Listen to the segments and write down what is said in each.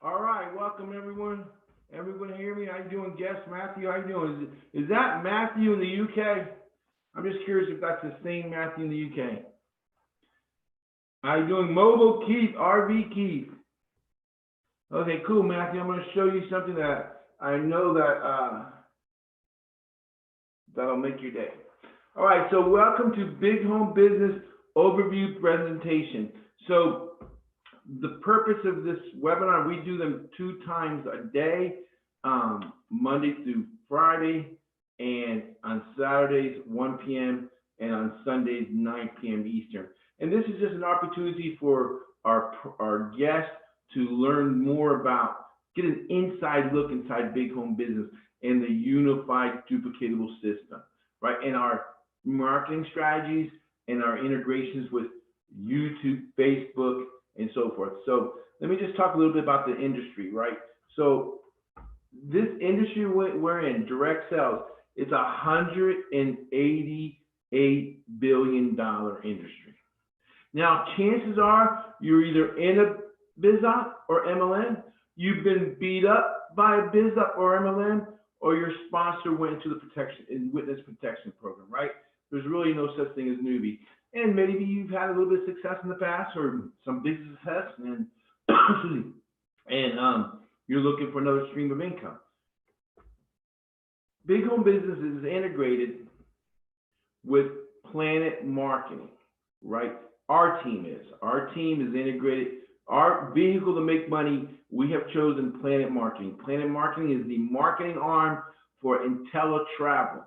All right, welcome everyone. Everyone hear me? How you doing, guest Matthew? How you doing? Is that Matthew in the UK? I'm just curious if that's the same Matthew in the UK. How you doing, Mobile Keith, RV Keith? Okay, cool, Matthew. I'm going to show you something that I know that that'll make your day. All right, so welcome to Big Home Business Overview Presentation. So the purpose of this webinar, we do them 2 times a day, Monday through Friday, and on Saturdays, 1 p.m., and on Sundays, 9 p.m. Eastern. And this is just an opportunity for our guests to learn more about, get an inside look inside big home business and the unified duplicatable system, right? And our marketing strategies and our integrations with YouTube, Facebook, and so forth. So let me just talk a little bit about the industry, right? So this industry we're in, direct sales, it's a $188 billion industry. Now, chances are you're either in a BizOp or MLM, you've been beat up by a BizOp or MLM, or your sponsor went into the witness protection program, right? There's really no such thing as newbie. And maybe you've had a little bit of success in the past or some big success, and you're looking for another stream of income. Big Home Business is integrated with PlanNet Marketing, right? Our team is integrated. Our vehicle to make money, we have chosen PlanNet Marketing. PlanNet Marketing is the marketing arm for Inteletravel,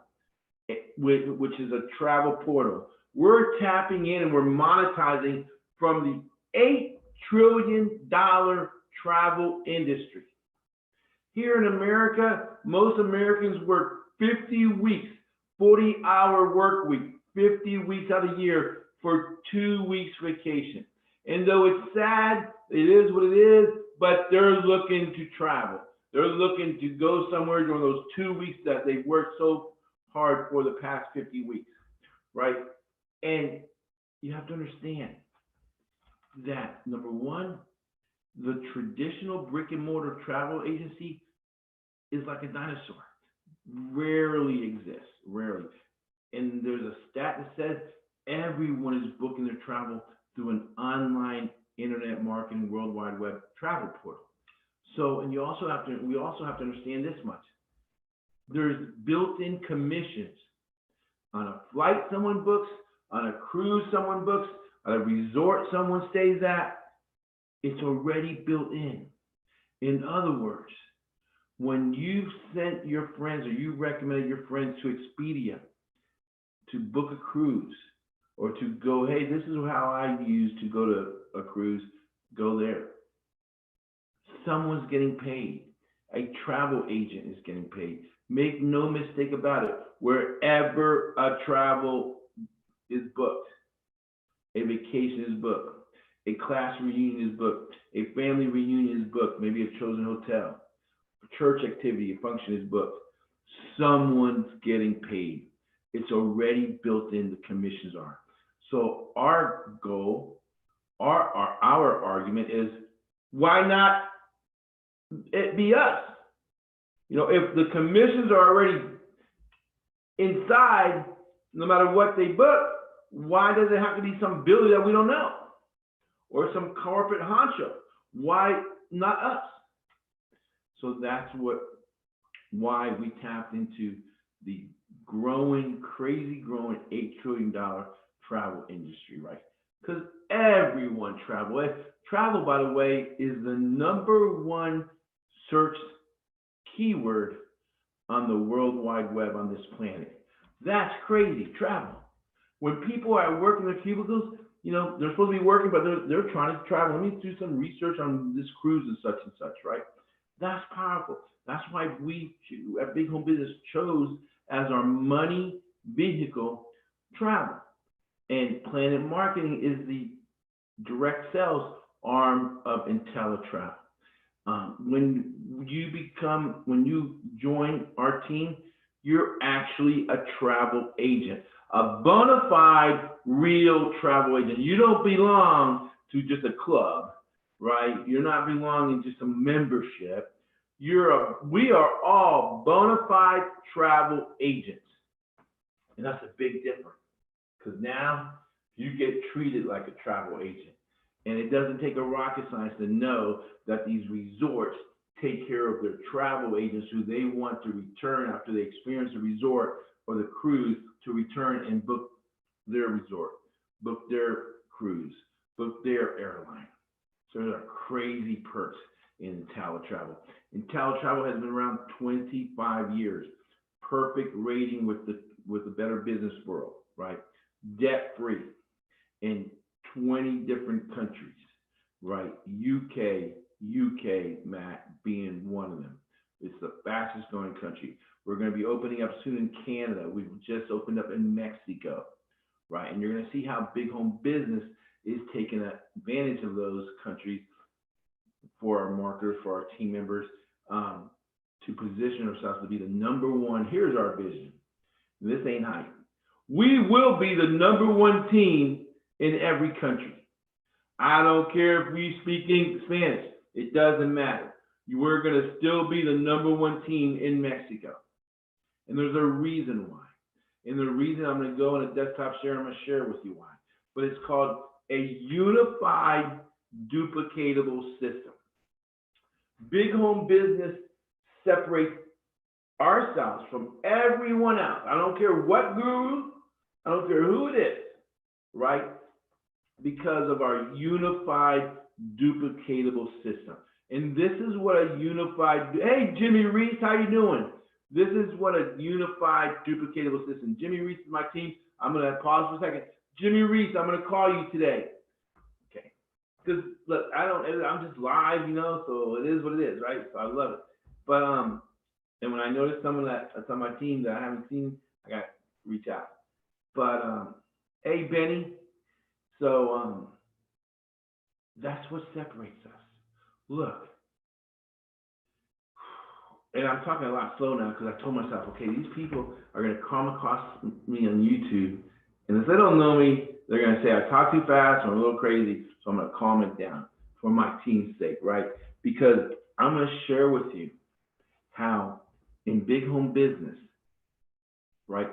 which is a travel portal. We're tapping in and we're monetizing from the $8 trillion travel industry. Here in America, most Americans work 50 weeks, 40-hour work week, 50 weeks out of the year for 2 weeks vacation. And though it's sad, it is what it is, but they're looking to travel. They're looking to go somewhere during those 2 weeks that they've worked so hard for the past 50 weeks, right? And you have to understand that, number one, the traditional brick and mortar travel agency is like a dinosaur. Rarely exists, rarely. And there's a stat that says everyone is booking their travel through an online internet marketing World Wide Web travel portal. So, and we also have to understand this much. There's built-in commissions on a flight someone books, on a cruise someone books, on a resort someone stays at. It's already built in. In other words, when you've sent your friends or you recommended your friends to Expedia to book a cruise or to go, hey, this is how I use to go to a cruise, go there. Someone's getting paid. A travel agent is getting paid. Make no mistake about it. Wherever a travel is booked, a vacation is booked, a class reunion is booked, a family reunion is booked, maybe a chosen hotel, a church activity, a function is booked, someone's getting paid. It's already built in, the commissions are. So our goal, our argument is, why not it be us? You know, if the commissions are already inside, no matter what they book, why does it have to be some builder that we don't know? Or some corporate honcho? Why not us? So that's why we tapped into the crazy growing $8 trillion travel industry, right? Because everyone travels. Travel, by the way, is the #1 searched keyword on the World Wide Web on this planet. That's crazy, travel. When people are working their cubicles, you know, they're supposed to be working, but they're trying to travel. Let me do some research on this cruise and such, right? That's powerful. That's why we at Big Home Business chose as our money vehicle travel. And PlanNet Marketing is the direct sales arm of Inteletravel. When you join our team, you're actually a travel agent, a bona fide real travel agent. You don't belong to just a club. right? You're not belonging to some membership. We are all bona fide travel agents. And that's a big difference because now you get treated like a travel agent. And it doesn't take a rocket science to know that these resorts take care of their travel agents who they want to return after they experience the resort or the cruise to return and book their resort, book their cruise, book their airline. So there are crazy perks in Inteletravel. Inteletravel has been around 25 years. Perfect rating with the Better Business World, right? Debt free in 20 different countries, right? UK, Matt, being one of them. It's the fastest growing country. We're going to be opening up soon in Canada. We've just opened up in Mexico, right? And you're going to see how Big Home Business is taking advantage of those countries for our marketers, for our team members, to position ourselves to be the number one. Here's our vision. This ain't hype. We will be the number one team in every country. I don't care if we speak Spanish. It doesn't matter. We're going to still be the number one team in Mexico. And there's a reason why. And the reason I'm going to go on a desktop share, I'm going to share with you why. But it's called a unified duplicatable system. Big Home Business separates ourselves from everyone else. I don't care what guru, I don't care who it is, right? Because of our unified duplicatable system. And this is what a unified, hey, Jimmy Reese, how you doing? This is what a unified duplicatable system. Jimmy Reese is my team. I'm going to pause for a second. Jimmy Reese, I'm going to call you today. Okay. Because, look, I'm just live, so it is what it is, right? So I love it. But, and when I notice someone that's on my team that I haven't seen, I got to reach out. But, hey, Benny. So, that's what separates us. Look, and I'm talking a lot slow now because I told myself, okay, these people are going to come across me on YouTube, and if they don't know me, they're going to say I talk too fast or I'm a little crazy, so I'm going to calm it down for my team's sake, right? Because I'm going to share with you how in Big Home Business, right?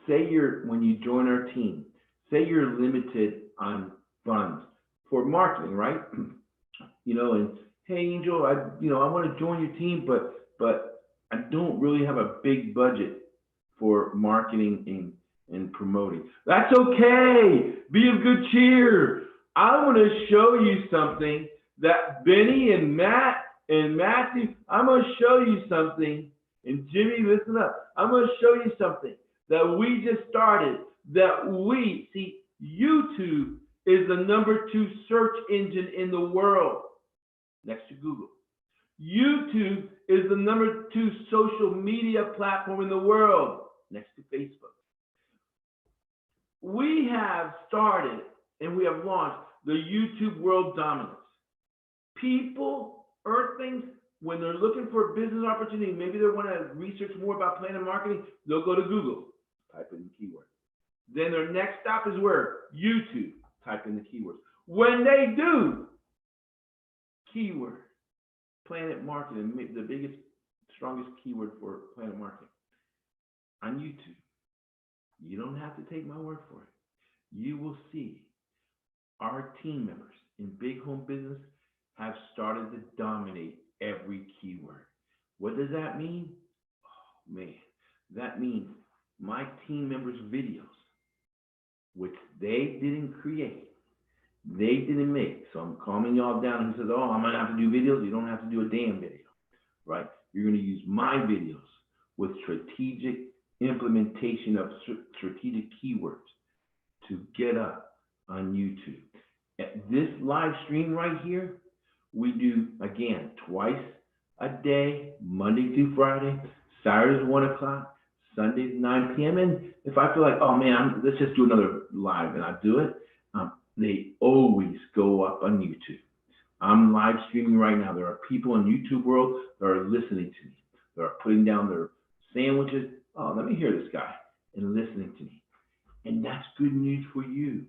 When you join our team, say you're limited on funds for marketing, right? And hey, Angel, I want to join your team, but I don't really have a big budget for marketing and promoting. That's okay. Be of good cheer. I want to show you something that Benny and Matt and Matthew, I'm going to show you something. And Jimmy, listen up. I'm going to show you something that we just started, YouTube is the number 2 search engine in the world, next to Google. YouTube is the number 2 social media platform in the world, next to Facebook. We have started and we have launched the YouTube World Dominance. People, Earthlings, when they're looking for a business opportunity, maybe they want to research more about planning and marketing, they'll go to Google, type in the keyword. Then their next stop is where? YouTube, type in the keywords. When they do, keyword, PlanNet marketing, the biggest, strongest keyword for PlanNet marketing on YouTube. You don't have to take my word for it. You will see our team members in Big Home Business have started to dominate every keyword. What does that mean? Oh, man, that means my team members' videos, which they didn't create, they didn't make. So I'm calming y'all down and says, oh, I'm going to have to do videos. You don't have to do a damn video, right? You're going to use my videos with strategic implementation of strategic keywords to get up on YouTube. At this live stream right here, we do, again, twice a day, Monday through Friday, Saturdays 1 o'clock, Sundays 9 p.m. And if I feel like, oh man, let's just do another live, and I do it, they always go up on YouTube. I'm live streaming right now. There are people in YouTube world that are listening to me. They are putting down their sandwiches. Oh, let me hear this guy, and listening to me. And that's good news for you,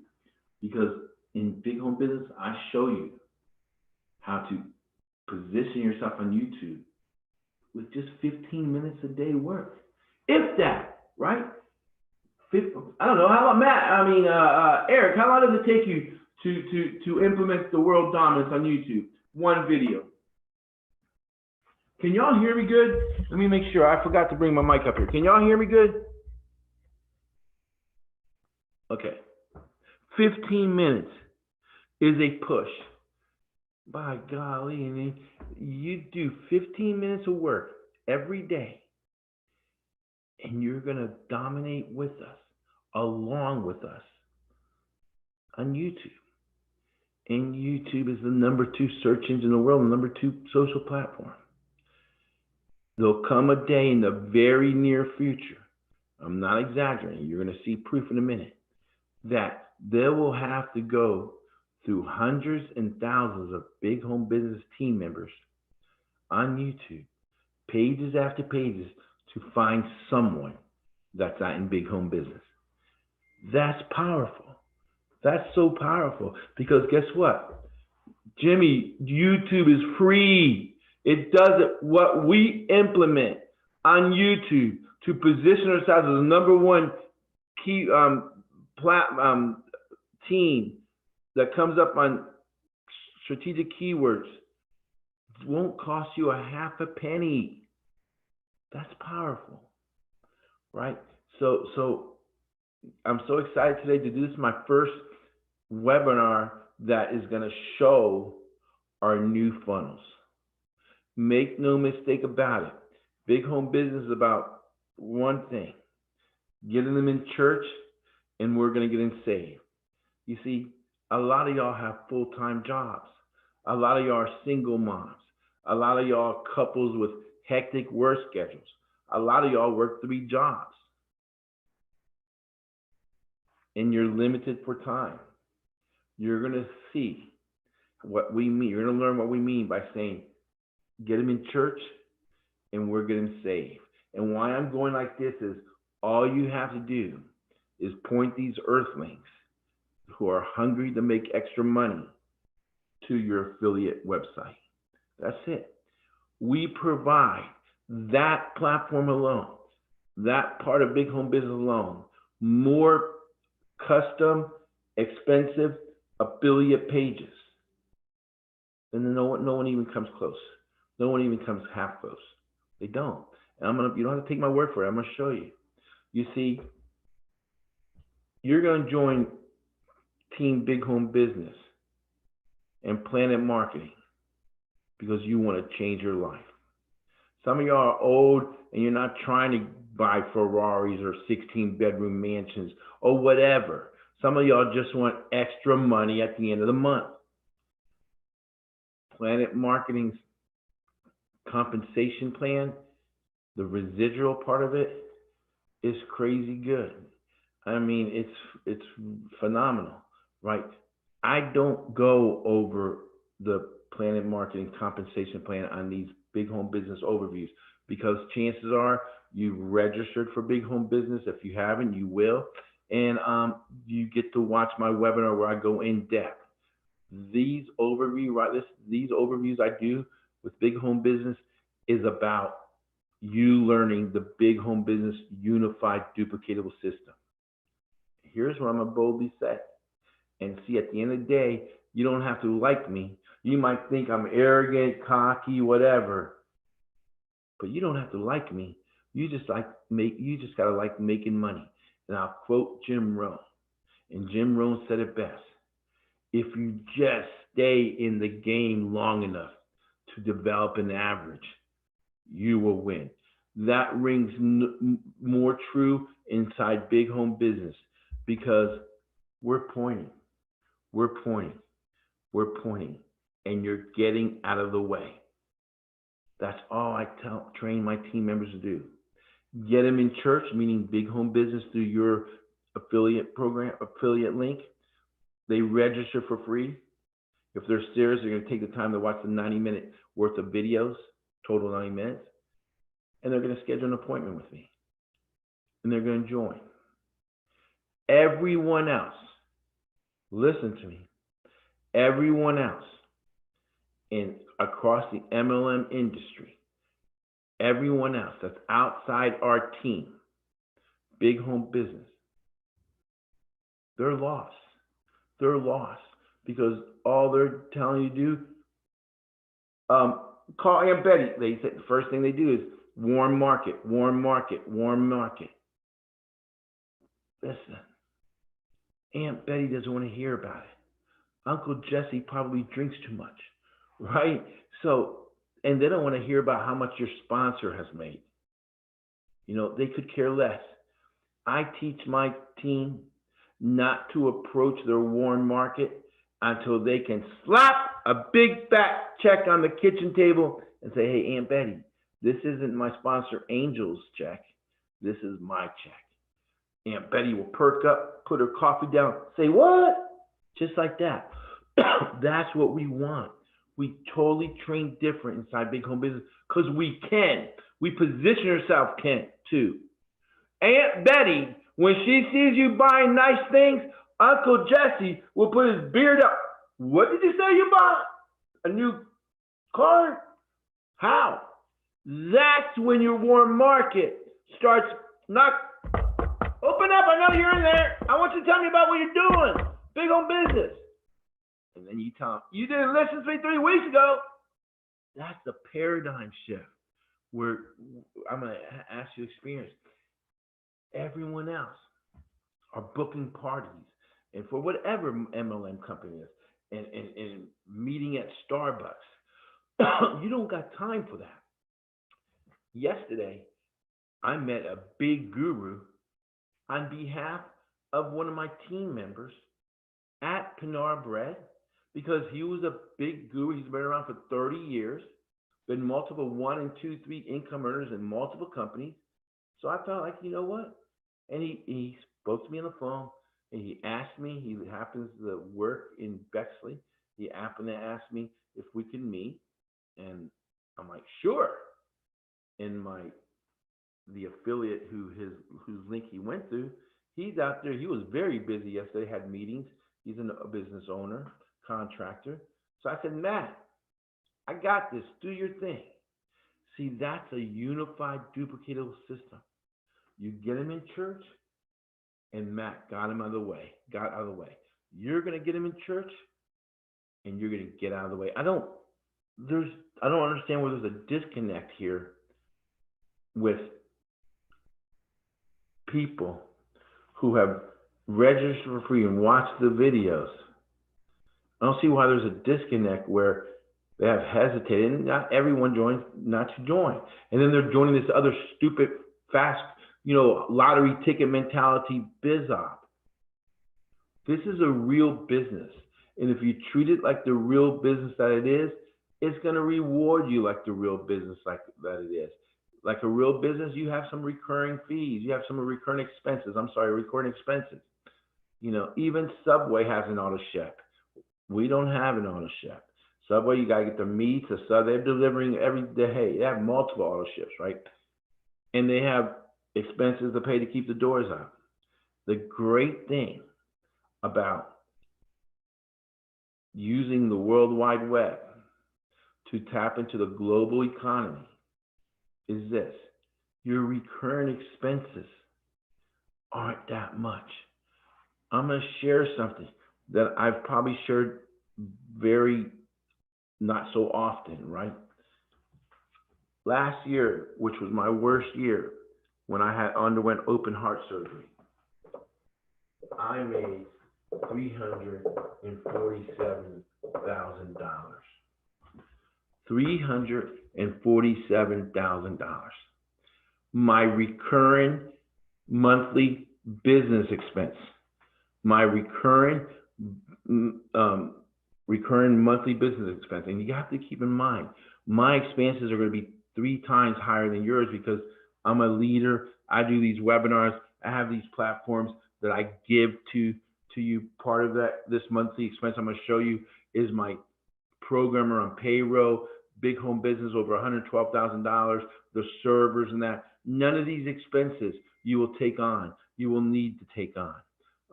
because in Big Home Business, I show you how to position yourself on YouTube with just 15 minutes a day work. If that, right? I don't know. How about Matt? Eric, how long does it take you to implement the world dominance on YouTube? One video. Can y'all hear me good? Let me make sure. I forgot to bring my mic up here. Can y'all hear me good? Okay. 15 minutes is a push. By golly, you do 15 minutes of work every day, and you're going to dominate with us, along with us, on YouTube. And YouTube is the #2 search engine in the world, the #2 social platform. There'll come a day in the very near future, I'm not exaggerating, you're going to see proof in a minute, that they will have to go through hundreds and thousands of big home business team members on YouTube, pages after pages, to find someone that's not in big home business. That's powerful. That's so powerful, because guess what? Jimmy, YouTube is free. It does it. What we implement on YouTube to position ourselves as the #1 key team that comes up on strategic keywords won't cost you a half a penny. That's powerful, right? So I'm so excited today to do this. My first webinar that is going to show our new funnels. Make no mistake about it. Big home business is about one thing: getting them in church, and we're going to get them saved. You see, a lot of y'all have full-time jobs. A lot of y'all are single moms. A lot of y'all are couples with hectic work schedules. A lot of y'all work 3 jobs. And you're limited for time. You're going to see what we mean. You're going to learn what we mean by saying, get them in church, and we're getting saved. And why I'm going like this is, all you have to do is point these earthlings who are hungry to make extra money to your affiliate website. That's it. We provide that platform alone, that part of big home business alone, more custom, expensive affiliate pages. And no one even comes close. No one even comes half close. They don't. And you don't have to take my word for it. I'm going to show you. You see, you're going to join Team Big Home Business and PlanNet Marketing because you want to change your life. Some of y'all are old and you're not trying to buy Ferraris or 16-bedroom mansions or whatever. Some of y'all just want extra money at the end of the month. PlanNet Marketing's compensation plan, the residual part of it, is crazy good. I mean, it's phenomenal, right? I don't go over the PlanNet Marketing compensation plan on these big home business overviews because chances are you've registered for big home business. If you haven't, you will. And you get to watch my webinar where I go in depth. These overviews I do with big home business is about you learning the big home business unified duplicatable system. Here's what I'm gonna boldly say. And see, at the end of the day, you don't have to like me. You might think I'm arrogant, cocky, whatever, but you don't have to like me. You just gotta like making money. And I'll quote Jim Rohn. And Jim Rohn said it best: if you just stay in the game long enough to develop an average, you will win. That rings more true inside big home business because we're pointing, and you're getting out of the way. That's all I train my team members to do. Get them in church, meaning big home business, through your affiliate program, affiliate link. They register for free. If they're serious, they're going to take the time to watch the 90-minute worth of videos, total 90 minutes, and they're going to schedule an appointment with me, and they're going to join. Everyone else, listen to me, everyone else and across the MLM industry, everyone else that's outside our team, big home business, they're lost. They're lost because all they're telling you to do, call Aunt Betty. They said the first thing they do is warm market, warm market, warm market. Listen, Aunt Betty doesn't want to hear about it. Uncle Jesse probably drinks too much, right? So, and they don't want to hear about how much your sponsor has made. You know, they could care less. I teach my team not to approach their warm market until they can slap a big fat check on the kitchen table and say, hey, Aunt Betty, this isn't my sponsor Angel's check. This is my check. Aunt Betty will perk up, put her coffee down, say, what? Just like that. That's what we want. We totally train different inside big home business because we can. We position ourselves can too. Aunt Betty, when she sees you buying nice things, Uncle Jesse will put his beard up. What did you say you bought? A new car? How? That's when your warm market starts knock. Open up, I know you're in there. I want you to tell me about what you're doing. Big home business. And then you tell them, you didn't listen to me 3 weeks ago. That's the paradigm shift where I'm going to ask you to experience. Everyone else are booking parties and for whatever MLM company is and meeting at Starbucks. You don't got time for that. Yesterday, I met a big guru on behalf of one of my team members at Panera Bread because he was a big guru. He's been around for 30 years, been multiple 1 and 2, 3 income earners in multiple companies. So I felt like, you know what? And he spoke to me on the phone and he asked me, he happens to work in Bexley. He happened to ask me if we can meet. And I'm like, sure. And the affiliate whose link he went through, he's out there. He was very busy yesterday, had meetings. He's a business owner, contractor. So I said, Matt, I got this. Do your thing. See, that's a unified, duplicatable system. You get him in church, and Matt got him out of the way, got out of the way. You're going to get him in church, and you're going to get out of the way. I don't understand where there's a disconnect here with people who have registered for free and watched the videos. I don't see why there's a disconnect where they have hesitated, and not everyone joins not to join. And then they're joining this other stupid, fast, lottery ticket mentality biz op. This is a real business. And if you treat it like the real business that it is, it's going to reward you like the real business that it is. Like a real business, you have some recurring fees. You have some recurring expenses. Recurring expenses. Even Subway has an auto ship. We don't have an auto ship. Subway, you got to get the meats. They're delivering every day. They have multiple auto ships, right? And they have expenses to pay to keep the doors out. The great thing about using the World Wide Web to tap into the global economy is this. Your recurring expenses aren't that much. I'm going to share something that I've probably shared very not so often, right? Last year, which was my worst year, when I had underwent open heart surgery, I made $347,000. $347,000. My recurring monthly business expense, my recurring monthly business expense. And you have to keep in mind, my expenses are going to be 3 times higher than yours because I'm a leader. I do these webinars. I have these platforms that I give to you. Part of this monthly expense I'm going to show you is my programmer on payroll, big home business over $112,000, the servers and that. None of these expenses you will take on. You will need to take on.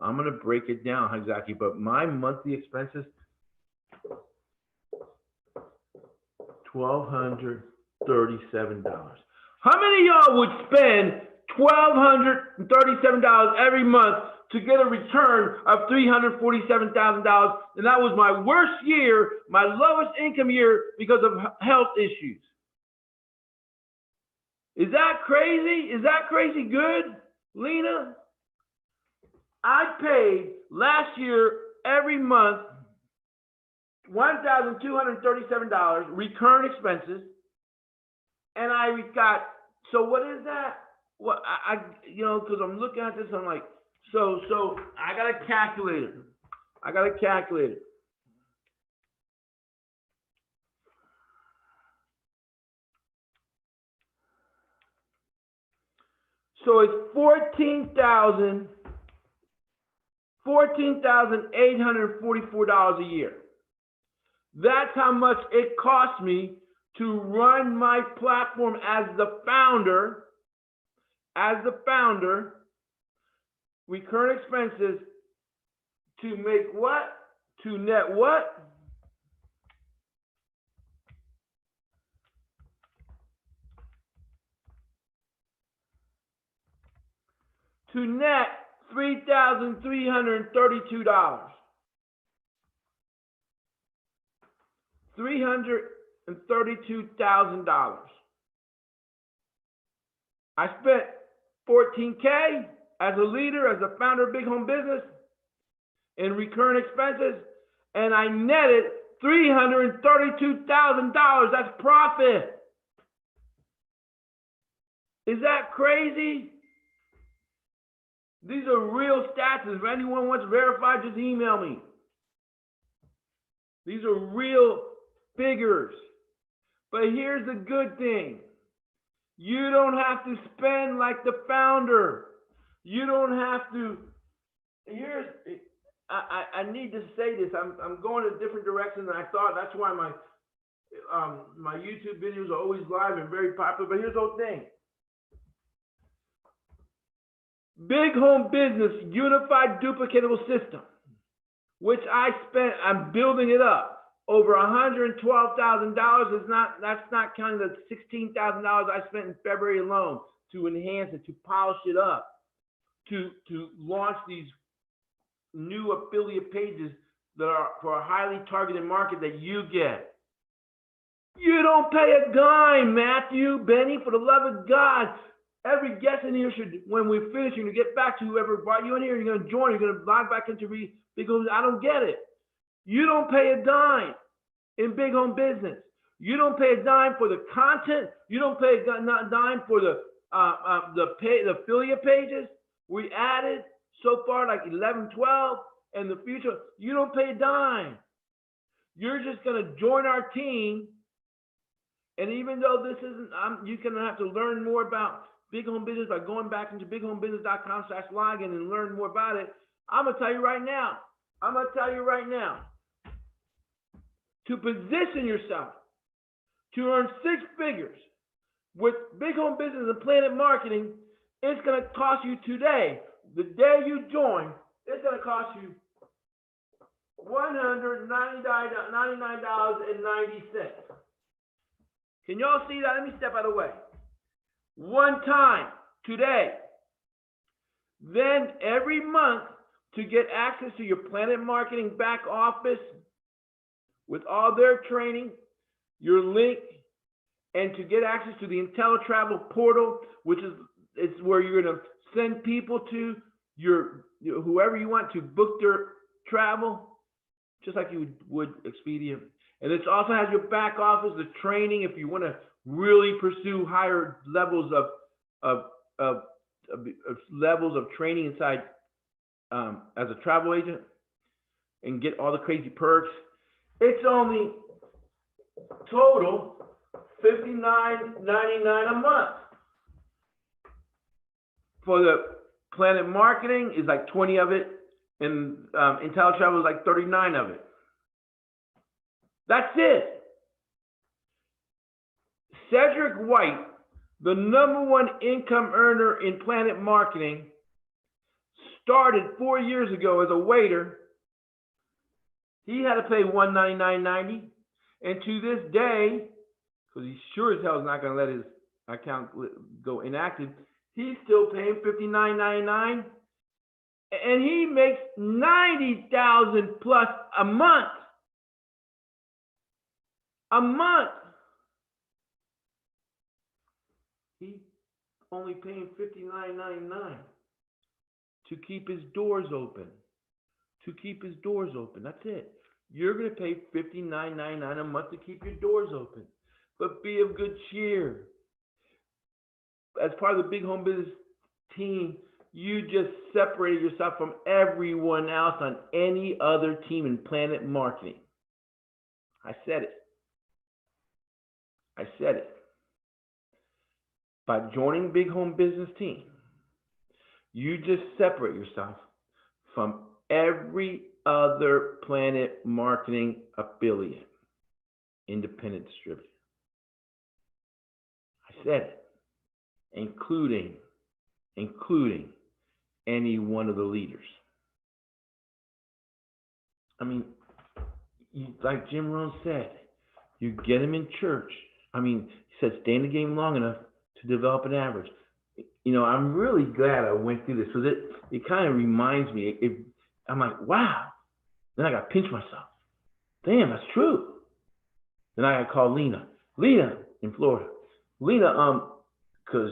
I'm going to break it down exactly, but my monthly expenses $1,237. How many of y'all would spend $1,237 every month to get a return of $347,000? And that was my worst year, my lowest income year because of health issues. Is that crazy? Is that crazy good, Lena? I paid last year every month $1,237 recurring expenses, and I got, so what is that? Well, I because I'm looking at this, I'm like, so I got a calculator. So it's $14,844 a year. That's how much it cost me to run my platform as the founder. Recurring expenses to make what? To net what? To net $3,332. $332,000. I spent $14K as a leader, as a founder of Big Home Business in recurring expenses, and I netted $332,000. That's profit. Is that crazy? These are real stats. If anyone wants verified, just email me. These are real figures. But here's the good thing. You don't have to spend like the founder. You don't have to. I need to say this. I'm going a different direction than I thought. That's why my YouTube videos are always live and very popular. But here's the whole thing. Big Home Business Unified Duplicatable System, which I'm building it up. Over $112,000 that's not counting the $16,000 I spent in February alone to enhance it, to polish it up, to launch these new affiliate pages that are for a highly targeted market that you get. You don't pay a dime, Matthew, Benny, for the love of God. Every guest in here should, when we finish, you're going to get back to whoever brought you in here, you're going to join, you're going to log back into because I don't get it. You don't pay a dime in Big Home Business. You don't pay a dime for the content. You don't pay a dime for the affiliate pages. We added so far like 11, 12, and the future. You don't pay a dime. You're just going to join our team. And even though this isn't, you're going to have to learn more about Big Home Business by going back into bighomebusiness.com/login and learn more about it. I'm going to tell you right now. To position yourself to earn 6 figures with Big Home Business and PlanNet Marketing, it's going to cost you today, the day you join, it's going to cost you $199.90. Can y'all see that? Let me step out of the way. One time today. Then every month to get access to your PlanNet Marketing back office with all their training, your link, and to get access to the Inteletravel portal, which is where you're going to send people to whoever you want to book their travel, just like you would Expedia. And it also has your back office, the training, if you want to really pursue higher levels of training inside as a travel agent and get all the crazy perks. It's only total $59.99 a month. For the PlanNet Marketing is like 20 of it, and Inteletravel is like 39 of it. That's it. Cedric White, the #1 income earner in PlanNet Marketing, started 4 years ago as a waiter. He had to pay $199.90, and to this day, because he sure as hell is not going to let his account go inactive. He's still paying $59.99, and he makes $90,000 plus a month. A month. He's only paying $59.99 to keep his doors open. To keep his doors open. That's it. You're going to pay $59.99 a month to keep your doors open. But be of good cheer. As part of the Big Home Business team, you just separated yourself from everyone else on any other team in PlanNet marketing. I said it. I said it. By joining Big Home Business team, you just separate yourself from every other PlanNet marketing affiliate, independent distributor. I said it, including any one of the leaders. I mean, like Jim Rohn said, you get them in church. I mean, he said, stay in the game long enough to develop an average. You know, I'm really glad I went through this, because it kind of reminds me. I'm like, wow. Then I got to pinch myself. Damn, that's true. Then I got to call Lena in Florida. Lena, because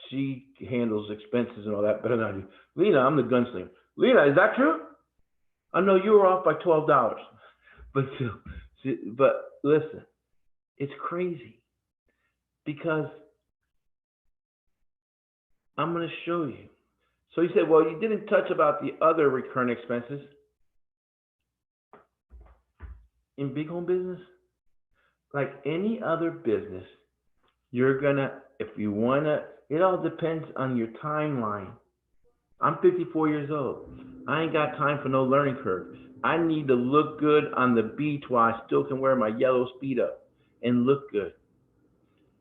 she handles expenses and all that better than I do. Lena, I'm the gunslinger. Lena, is that true? I know you were off by $12, but listen, it's crazy, because I'm going to show you. So he said, well, you didn't touch about the other recurring expenses. In Big Home Business, like any other business, you're going to, if you want to, it all depends on your timeline. I'm 54 years old. I ain't got time for no learning curve. I need to look good on the beach while I still can wear my yellow Speedo and look good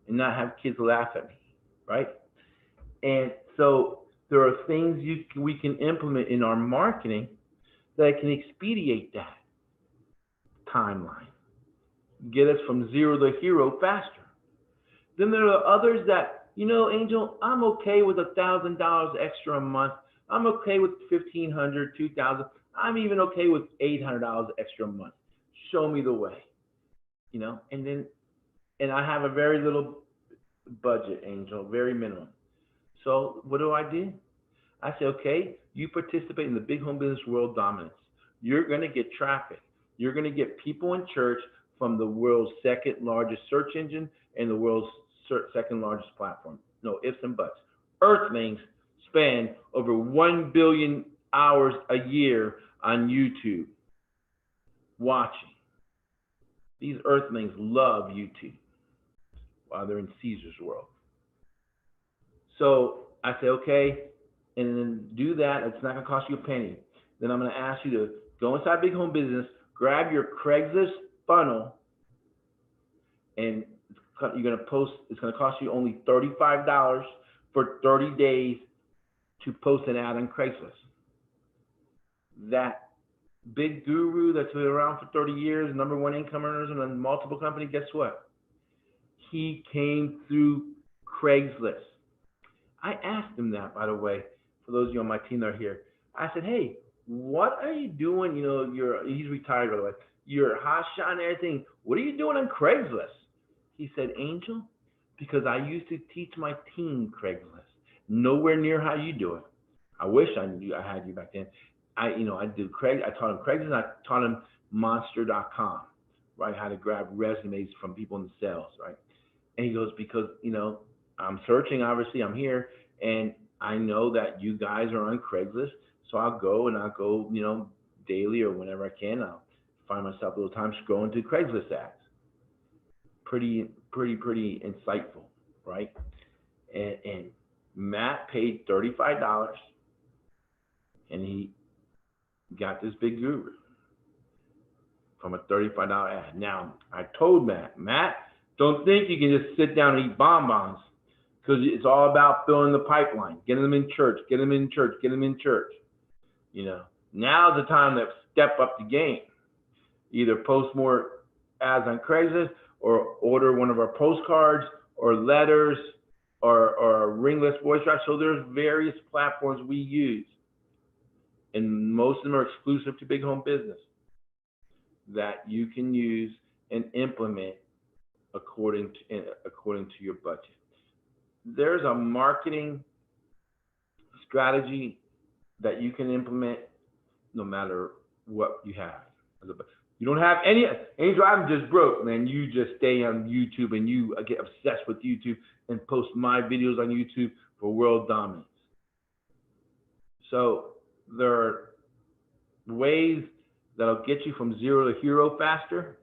and not have kids laugh at me, right? And so there are things we can implement in our marketing that can expedite that timeline, get us from zero to hero faster. Then there are others that, you know, Angel, I'm okay with $1,000 extra a month. I'm okay with $1,500, $2,000. I'm even okay with $800 extra a month. Show me the way, you know. And I have a very little budget, Angel, very minimum. So what do? I say, okay, you participate in the Big Home Business World Dominance. You're going to get traffic. You're going to get people in church from the world's second largest search engine and the world's second largest platform. No ifs and buts. Earthlings spend over 1 billion hours a year on YouTube watching. These earthlings love YouTube while they're in Caesar's world. So I say, okay, and then do that. It's not going to cost you a penny. Then I'm going to ask you to go inside Big Home Business, grab your Craigslist funnel, and you're going to post. It's going to cost you only $35 for 30 days to post an ad on Craigslist. That big guru that's been around for 30 years, #1 income earners in a multiple company, guess what? He came through Craigslist. I asked him that, by the way, for those of you on my team that are here. I said, hey, what are you doing? You know, he's retired, by the way. You're hot shot and everything. What are you doing on Craigslist? He said, Angel, because I used to teach my team Craigslist. Nowhere near how you do it. I wish I had you back then. I taught him Craigslist, and I taught him monster.com, right? How to grab resumes from people in the sales, right? And he goes, because, you know, I'm searching, obviously, I'm here, and I know that you guys are on Craigslist, so I'll go, you know, daily or whenever I can. I'll find myself a little time scrolling through Craigslist ads. Pretty insightful, right? And Matt paid $35, and he got this big guru from a $35 ad. Now, I told Matt, don't think you can just sit down and eat bonbons, because it's all about filling the pipeline, getting them in church, You know, now's the time to step up the game. Either post more ads on Craigslist or order one of our postcards or letters or ringless voice drive. So there's various platforms we use, and most of them are exclusive to Big Home Business, that you can use and implement according to your budget. There's a marketing strategy that you can implement no matter what you have. You don't have any drive just broke, man. You just stay on YouTube and you get obsessed with YouTube and post my videos on YouTube for world dominance. So there are ways that'll get you from zero to hero faster,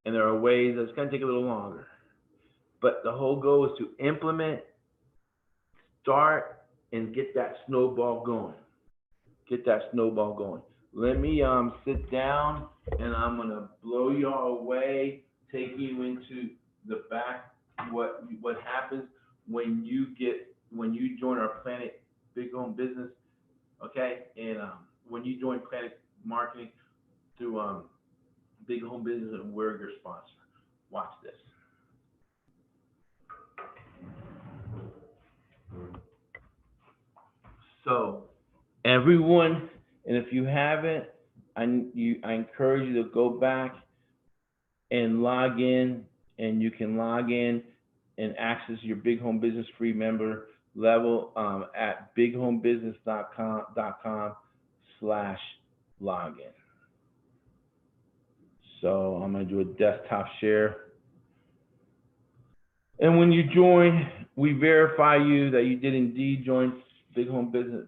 and there are ways that's going to take a little longer. But the whole goal is to implement, start, and get that snowball going. Get that snowball going. Let me sit down, and I'm going to blow y'all away, take you into the back, what happens when you join our PlanNet Big Home Business, okay? And when you join PlanNet Marketing through Big Home Business, and we're your sponsor. Watch this. So everyone, and if you haven't, I encourage you to go back and log in, and you can log in and access your Big Home Business free member level at bighomebusiness.com/login. So I'm going to do a desktop share. And when you join, we verify you that you did indeed join Big Home Business,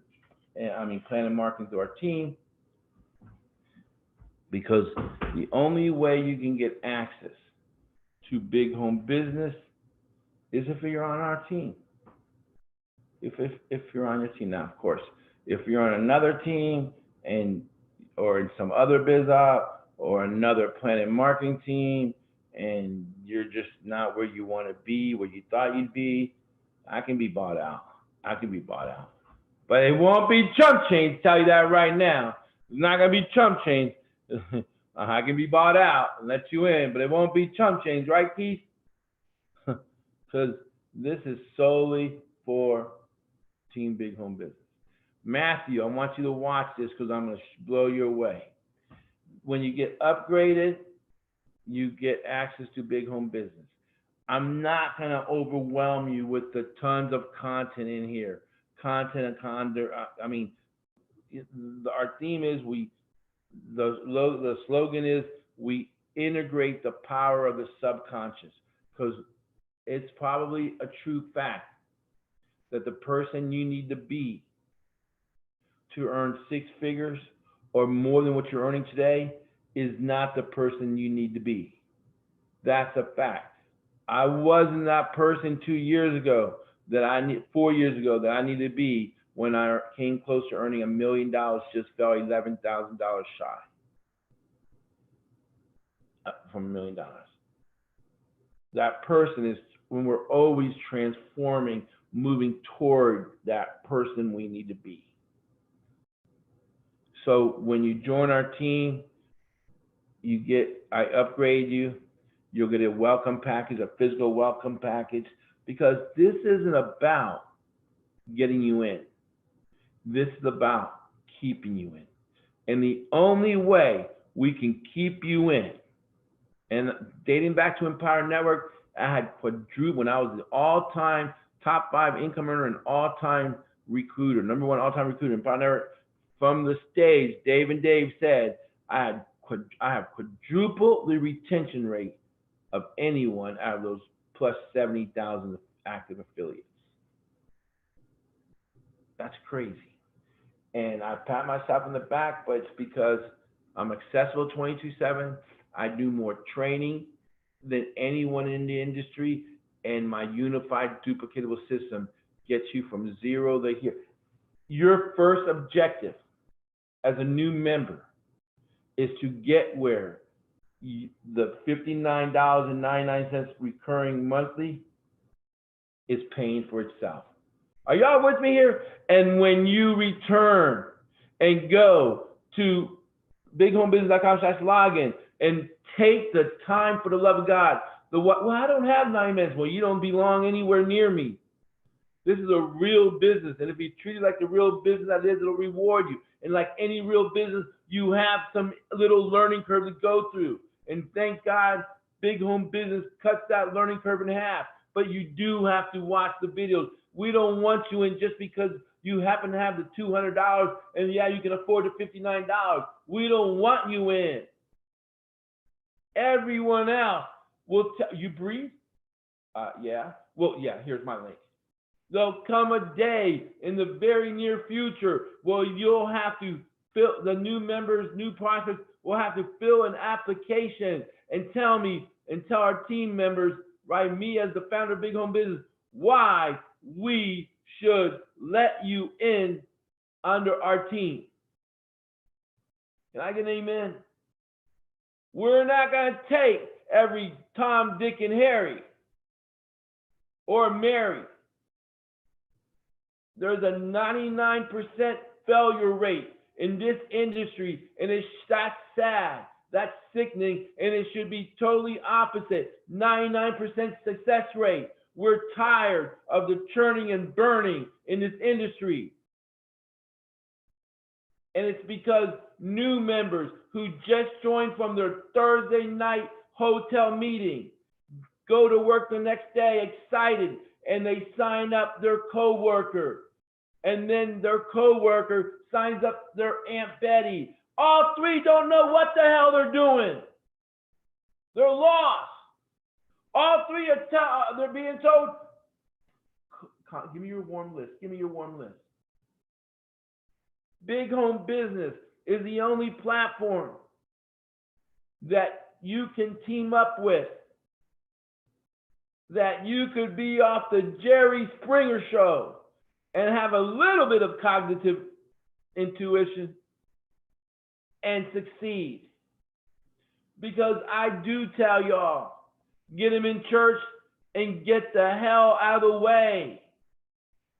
PlanNet Marketing through our team, because the only way you can get access to Big Home Business is if you're on our team. If you're on your team. Now, of course, if you're on another team or in some other biz op or another PlanNet Marketing team, and you're just not where you want to be, where you thought you'd be, I can be bought out. But it won't be chump change, tell you that right now. It's not going to be chump change. I can be bought out and let you in, but it won't be chump change, right, Keith? Because this is solely for Team Big Home Business. Matthew, I want you to watch this because I'm going to blow you away. When you get upgraded, you get access to Big Home Business. I'm not going to overwhelm you with the tons of content in here. Our theme is the slogan is we integrate the power of the subconscious, because it's probably a true fact that the person you need to be to earn 6 figures or more than what you're earning today is not the person you need to be. That's a fact. I wasn't that person 2 years ago 4 years ago that I needed to be when I came close to earning $1 million, just fell $11,000 shy from $1 million. That person is when we're always transforming, moving toward that person we need to be. So when you join our team, I upgrade you. You'll get a welcome package, a physical welcome package, because this isn't about getting you in. This is about keeping you in. And the only way we can keep you in, and dating back to Empower Network, I had quadrupled when I was the all-time top 5 income earner and all-time recruiter, #1 all-time recruiter in Empower Network. From the stage, Dave and Dave said, I have quadrupled the retention rate of anyone out of those plus 70,000 active affiliates. That's crazy. And I pat myself on the back, but it's because I'm accessible 24/7. I do more training than anyone in the industry, and my unified duplicatable system gets you from 0 to here. Your first objective as a new member is to get where the $59.99 recurring monthly is paying for itself. Are y'all with me here? And when you return and go to bighomebusiness.com/login, and take the time for the love of God. Well, I don't have 9 minutes. Well, you don't belong anywhere near me. This is a real business, and if you treat it like the real business that is, it'll reward you. And like any real business, you have some little learning curve to go through. And thank God, Big Home Business cuts that learning curve in half. But you do have to watch the videos. We don't want you in just because you happen to have the $200 and yeah, you can afford the $59. We don't want you in. Everyone else will tell you. Breathe? Yeah. Well, yeah, here's my link. There'll come a day in the very near future where you'll have to fill, the new members, new prospects will have to fill an application and tell me and tell our team members, right, me as the founder of Big Home Business, why we should let you in under our team. Can I get an amen? We're not going to take every Tom, Dick, and Harry or Mary. There's a 99% failure rate in this industry, and that's sad. That's sickening, and it should be totally opposite. 99% success rate. We're tired of the churning and burning in this industry. And it's because new members who just joined from their Thursday night hotel meeting go to work the next day excited, and they sign up their coworker. And then their coworker signs up their Aunt Betty. All three don't know what the hell they're doing. They're lost. All three are they're being told, give me your warm list. Give me your warm list. Big Home Business is the only platform that you can team up with, that you could be off the Jerry Springer show and have a little bit of cognitive intuition and succeed. Because I do tell y'all, get him in church and get the hell out of the way.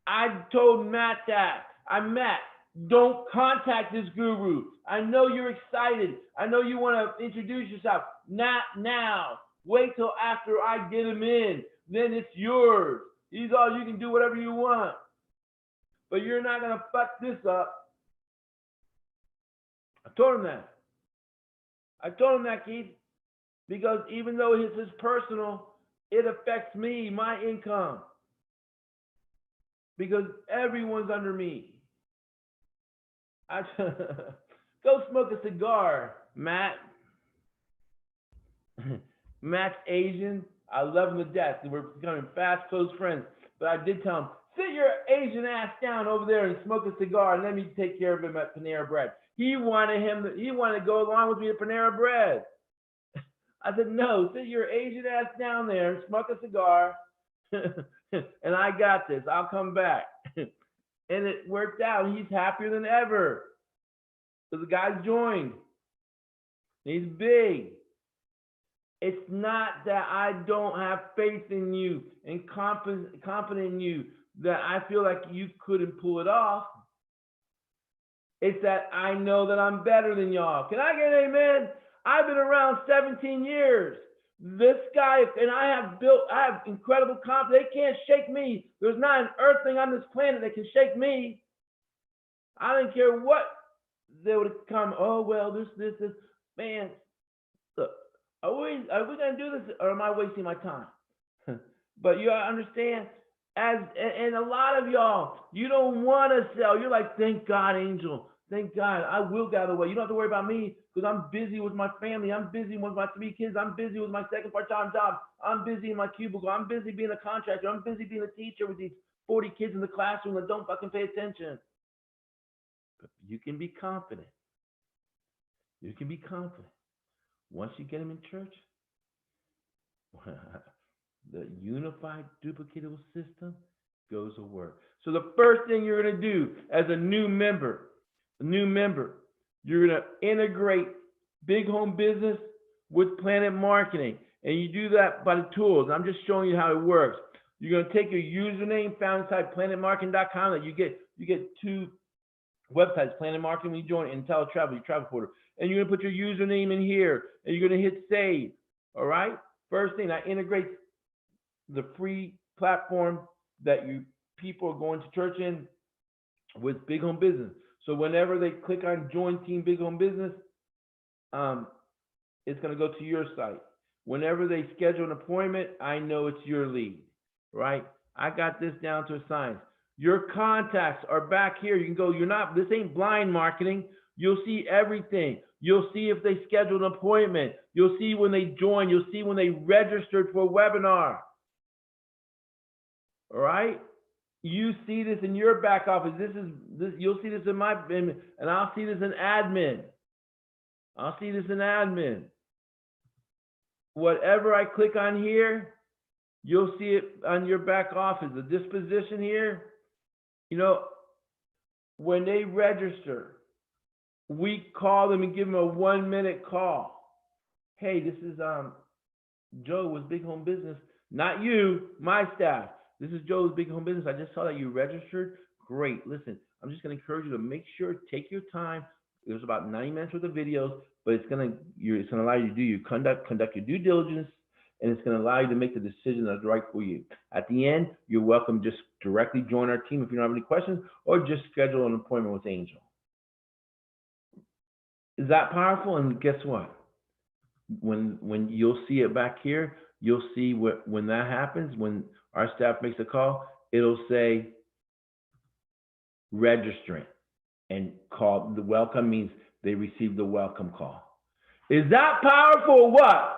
I told Matt that. Matt, don't contact this guru. I know you're excited. I know you want to introduce yourself. Not now. Wait till after I get him in. Then it's yours. He's all, you can do whatever you want. But you're not going to fuck this up. I told him that. I told him that, Keith. Because even though it's his personal, it affects me, my income. Because everyone's under me. Go smoke a cigar, Matt. Matt's Asian. I love him to death. We're becoming fast, close friends. But I did tell him, sit your Asian ass down over there and smoke a cigar and let me take care of him at Panera Bread. He wanted to go along with me at Panera Bread. I said, no, sit your Asian ass down there and smoke a cigar. And I got this. I'll come back. And it worked out. He's happier than ever. So the guy's joined. He's big. It's not that I don't have faith in you and confident in you that I feel like you couldn't pull it off. It's that I know that I'm better than y'all. Can I get an amen? I've been around 17 years. This guy, and I have incredible confidence. They can't shake me. There's not an earth thing on this planet that can shake me. I don't care what they would have come. Oh, well, this. Man, look, are we going to do this, or am I wasting my time? But you understand, and a lot of y'all, you don't want to sell. You're like, thank God, Angel. Thank God, I will get out of the way. You don't have to worry about me because I'm busy with my family. I'm busy with my 3 kids. I'm busy with my second part-time job. I'm busy in my cubicle. I'm busy being a contractor. I'm busy being a teacher with these 40 kids in the classroom that don't fucking pay attention. But you can be confident. You can be confident. Once you get them in church, the unified duplicatable system goes to work. So the first thing you're going to do as a new member, you're going to integrate Big Home Business with PlanNet Marketing. And you do that by the tools. I'm just showing you how it works. You're going to take your username found inside PlanNetMarketing.com. That you get 2 websites, PlanNet Marketing, when you join Inteletravel, your travel portal. And you're gonna put your username in here, and you're gonna hit save. All right. First thing, I integrate the free platform that you people are going to church in with Big Home Business. So whenever they click on Join Team Big Home Business, it's gonna go to your site. Whenever they schedule an appointment, I know it's your lead, right? I got this down to a science. Your contacts are back here. You can go, this ain't blind marketing. You'll see everything. You'll see if they scheduled an appointment. You'll see when they joined. You'll see when they registered for a webinar. All right? You see this in your back office. You'll see this in and I'll see this in admin. I'll see this in admin. Whatever I click on here, you'll see it on your back office. The disposition here, when they register, we call them and give them a 1-minute call. Hey, this is Joe with Big Home Business. Not you, my staff. This is Joe's Big Home Business. I just saw that you registered. Great. Listen, I'm just going to encourage you to make sure, take your time. There's about 90 minutes worth of videos, but it's going to allow you to do your conduct your due diligence, and it's going to allow you to make the decision that's right for you. At the end, you're welcome. Just directly join our team if you don't have any questions, or just schedule an appointment with Angel. Is that powerful? And guess what? When you'll see it back here, you'll see when that happens, when our staff makes a call, it'll say registrant, and call. The welcome means they received the welcome call. Is that powerful or what?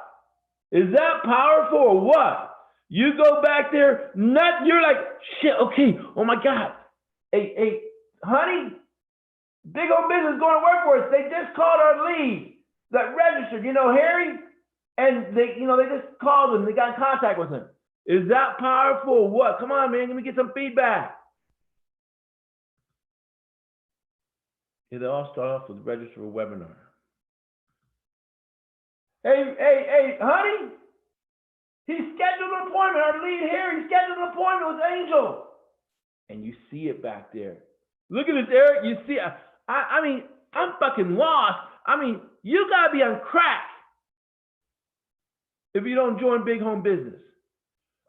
Is that powerful or what? You go back there, you're like, shit, okay, oh my God. Hey, honey, Big Home Business is going to work for us. They just called our lead that registered, Harry, and they just called him. They got in contact with him. Is that powerful or what? Come on, man, let me get some feedback. It all start off with register a webinar. Hey, honey, he scheduled an appointment. Our lead here, he scheduled an appointment with Angel. And you see it back there. Look at this, Eric. You see, I mean, I'm fucking lost. I mean, you gotta be on crack if you don't join Big Home Business.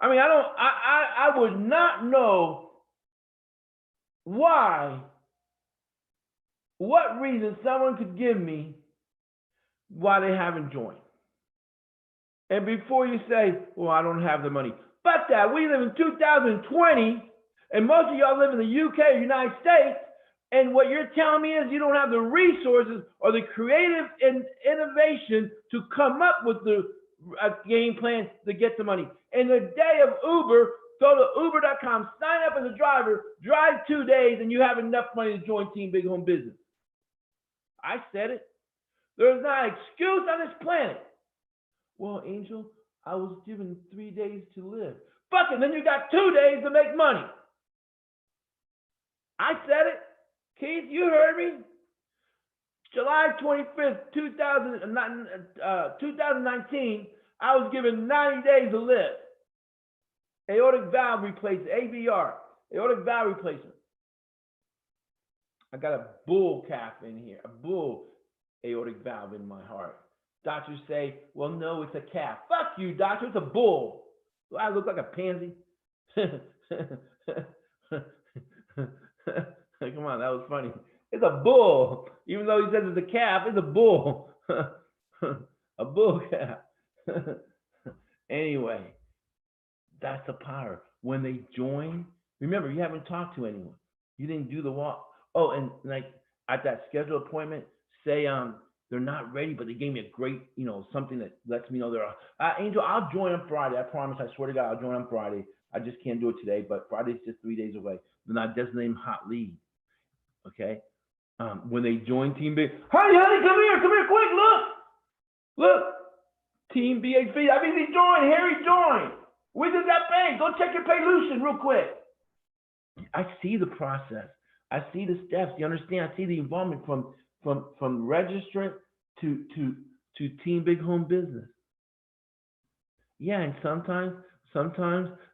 I mean, I would not know what reason someone could give me why they haven't joined. And before you say, well, I don't have the money. Fuck that. We live in 2020, and most of y'all live in the UK or United States, and what you're telling me is you don't have the resources or the creative innovation to come up with the game plan to get the money. In the day of Uber, go to uber.com, sign up as a driver, drive 2 days, and you have enough money to join Team Big Home Business. I said it. There's not an excuse on this planet. Well, Angel, I was given 3 days to live. Fuck it, then you got 2 days to make money. I said it. Keith, you heard me. July 25th, 2019, I was given 90 days to live. Aortic valve replacement, AVR, aortic valve replacement. I got a bull calf in here, a bull aortic valve in my heart. Doctors say, well, no, it's a calf. Fuck you, doctor, it's a bull. Do I look like a pansy? Come on, that was funny. It's a bull. Even though he says it's a calf, it's a bull. A bull calf. Anyway, that's the power. When they join, remember, you haven't talked to anyone. You didn't do the walk. Oh, and like at that scheduled appointment, say they're not ready, but they gave me a great, something that lets me know they're Angel, I'll join on Friday. I promise. I swear to God, I'll join on Friday. I just can't do it today, but Friday's just 3 days away. Then I designate them hot lead. Okay. When they join Team Big, honey, come here, quick, look, Team BHB, he joined, Harry joined. We just got paid. Go check your Paylution real quick. I see the process. I see the steps. You understand? I see the involvement from registrant to Team Big Home Business. Yeah, and sometimes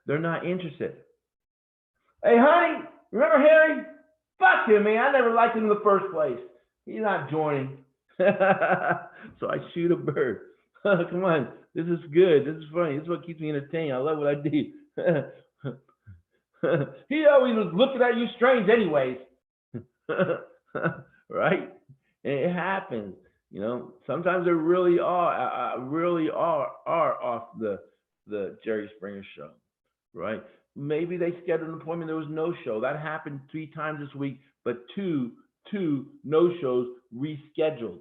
they're not interested. Hey, honey, remember Harry? Fuck him, man. I never liked him in the first place. He's not joining. So I shoot a bird. Come on. This is good. This is funny. This is what keeps me entertained. I love what I do. He always was looking at you strange anyways. Right? And it happens. You know, sometimes they really are off the Jerry Springer show, right? Maybe they scheduled an appointment, there was no show. That happened 3 times this week, but two no shows rescheduled.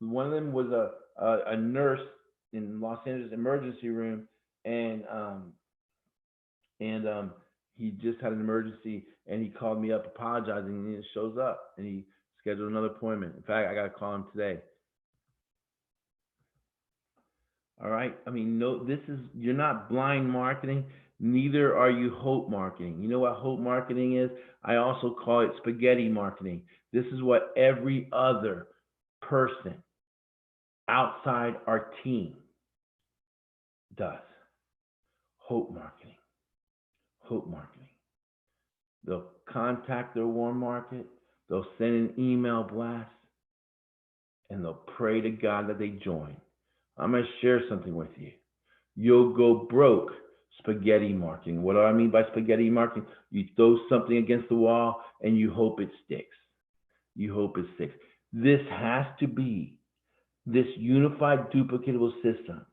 One of them was a nurse in Los Angeles emergency room, and he just had an emergency, and he called me up apologizing, and he shows up, and he scheduled another appointment. In fact, I got to call him today. All right. I mean, no, you're not blind marketing. Neither are you hope marketing. You know what hope marketing is? I also call it spaghetti marketing. This is what every other person outside our team does. Hope marketing. Hope marketing. They'll contact their warm market. They'll send an email blast, and they'll pray to God that they join. I'm going to share something with you. You'll go broke spaghetti marketing. What do I mean by spaghetti marketing? You throw something against the wall, and you hope it sticks. You hope it sticks. This has to be, this unified duplicatable system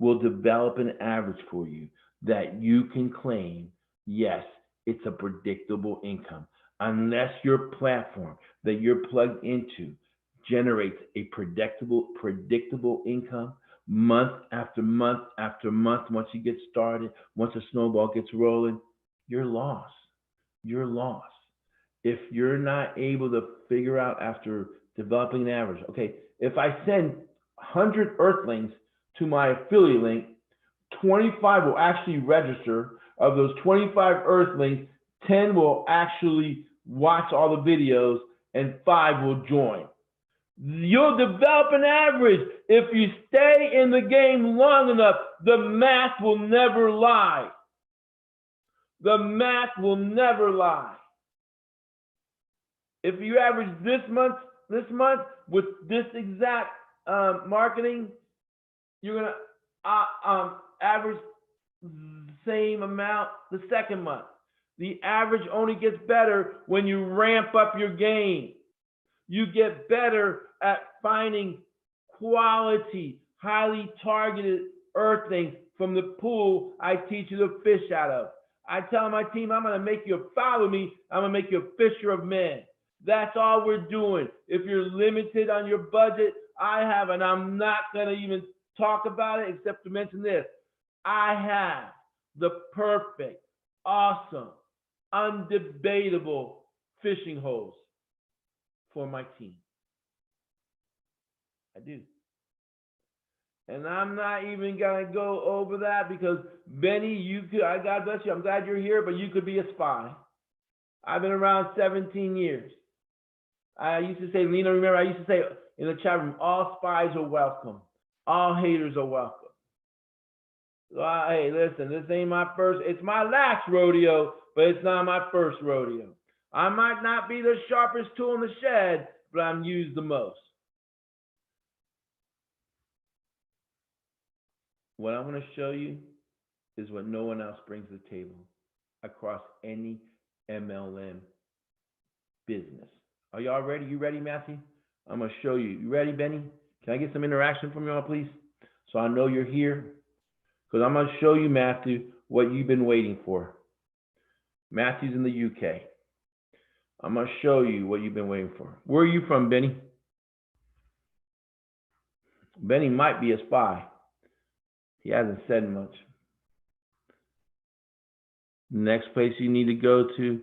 will develop an average for you that you can claim, yes, it's a predictable income. Unless your platform that you're plugged into generates a predictable income month after month after month, once you get started, once a snowball gets rolling, you're lost. You're lost. If you're not able to figure out after developing an average, okay, if I send 100 Earthlings to my affiliate link, 25 will actually register. Of those 25 Earthlings, 10 will actually watch all the videos, and 5 will join. You'll develop an average. If you stay in the game long enough, the math will never lie. The math will never lie. If you average this month with this exact marketing, you're gonna average the same amount the second month. The average only gets better when you ramp up your game. You get better at finding quality, highly targeted earthlings from the pool I teach you to fish out of. I tell my team, I'm going to make you follow me. I'm going to make you a fisher of men. That's all we're doing. If you're limited on your budget, and I'm not going to even talk about it except to mention this. I have the perfect, awesome, undebatable fishing holes for my team. I do. And I'm not even going to go over that because Benny, God bless you, I'm glad you're here, but you could be a spy. I've been around 17 years. I used to say, Lena, remember, I used to say in the chat room, all spies are welcome. All haters are welcome. Hey, listen, this ain't my first, it's my last rodeo, but it's not my first rodeo. I might not be the sharpest tool in the shed, but I'm used the most. What I'm going to show you is what no one else brings to the table across any MLM business. Are y'all ready? You ready, Matthew? I'm going to show you. You ready, Benny? Can I get some interaction from y'all, please? So I know you're here. Because I'm going to show you, Matthew, what you've been waiting for. Matthew's in the UK. I'm going to show you what you've been waiting for. Where are you from, Benny? Benny might be a spy. He hasn't said much. Next place you need to go to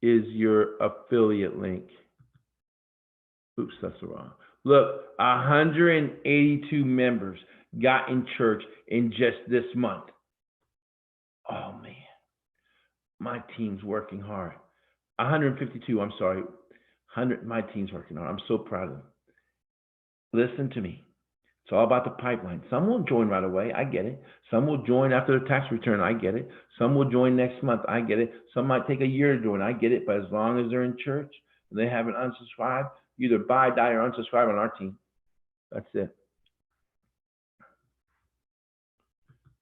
is your affiliate link. Oops, that's wrong. Look, 182 members got in church in just this month. Oh, man. My team's working hard. 152, I'm sorry. 100, my team's working hard. I'm so proud of them. Listen to me. It's all about the pipeline. Some will join right away. I get it. Some will join after the tax return. I get it. Some will join next month. I get it. Some might take a year to join. I get it. But as long as they're in church and they haven't unsubscribed, either buy, die, or unsubscribe on our team. That's it.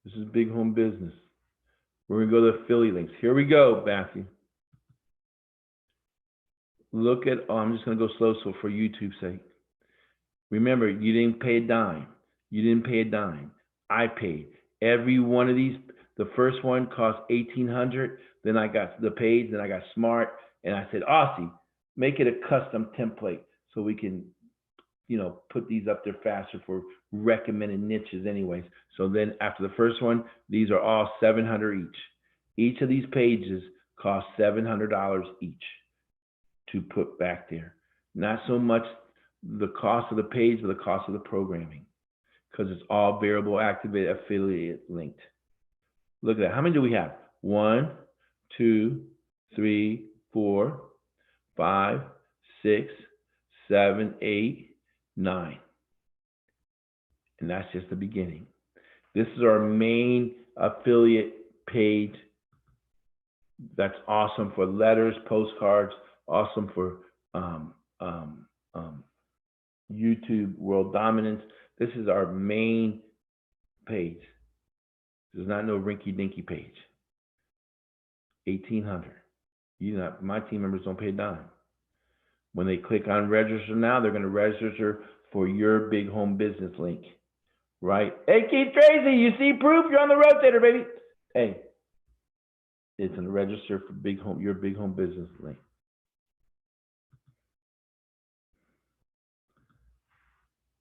This is big home business. We're going to go to affiliate links. Here we go, Matthew. Look at, I'm just going to go slow so for YouTube's sake. Remember, you didn't pay a dime. You didn't pay a dime. I paid. Every one of these, the first one cost $1,800. Then I got the page, then I got smart, and I said, Aussie, make it a custom template so we can, put these up there faster for recommended niches anyways. So then after the first one, these are all $700 each. Each of these pages cost $700 each to put back there. Not so much the cost of the page, but the cost of the programming, because it's all variable activated affiliate linked. Look at that. How many do we have? 1, 2, 3, 4, 5, 6, 7, 8, 9. And that's just the beginning. This is our main affiliate page. That's awesome for letters, postcards, awesome for YouTube World Dominance. This is our main page. There's not no rinky-dinky page. 1,800. My team members don't pay a dime. When they click on register now, they're going to register for your big home business link, right? Hey, Keith Tracy, you see proof? You're on the rotator, baby. Hey, it's going to register for your big home business link.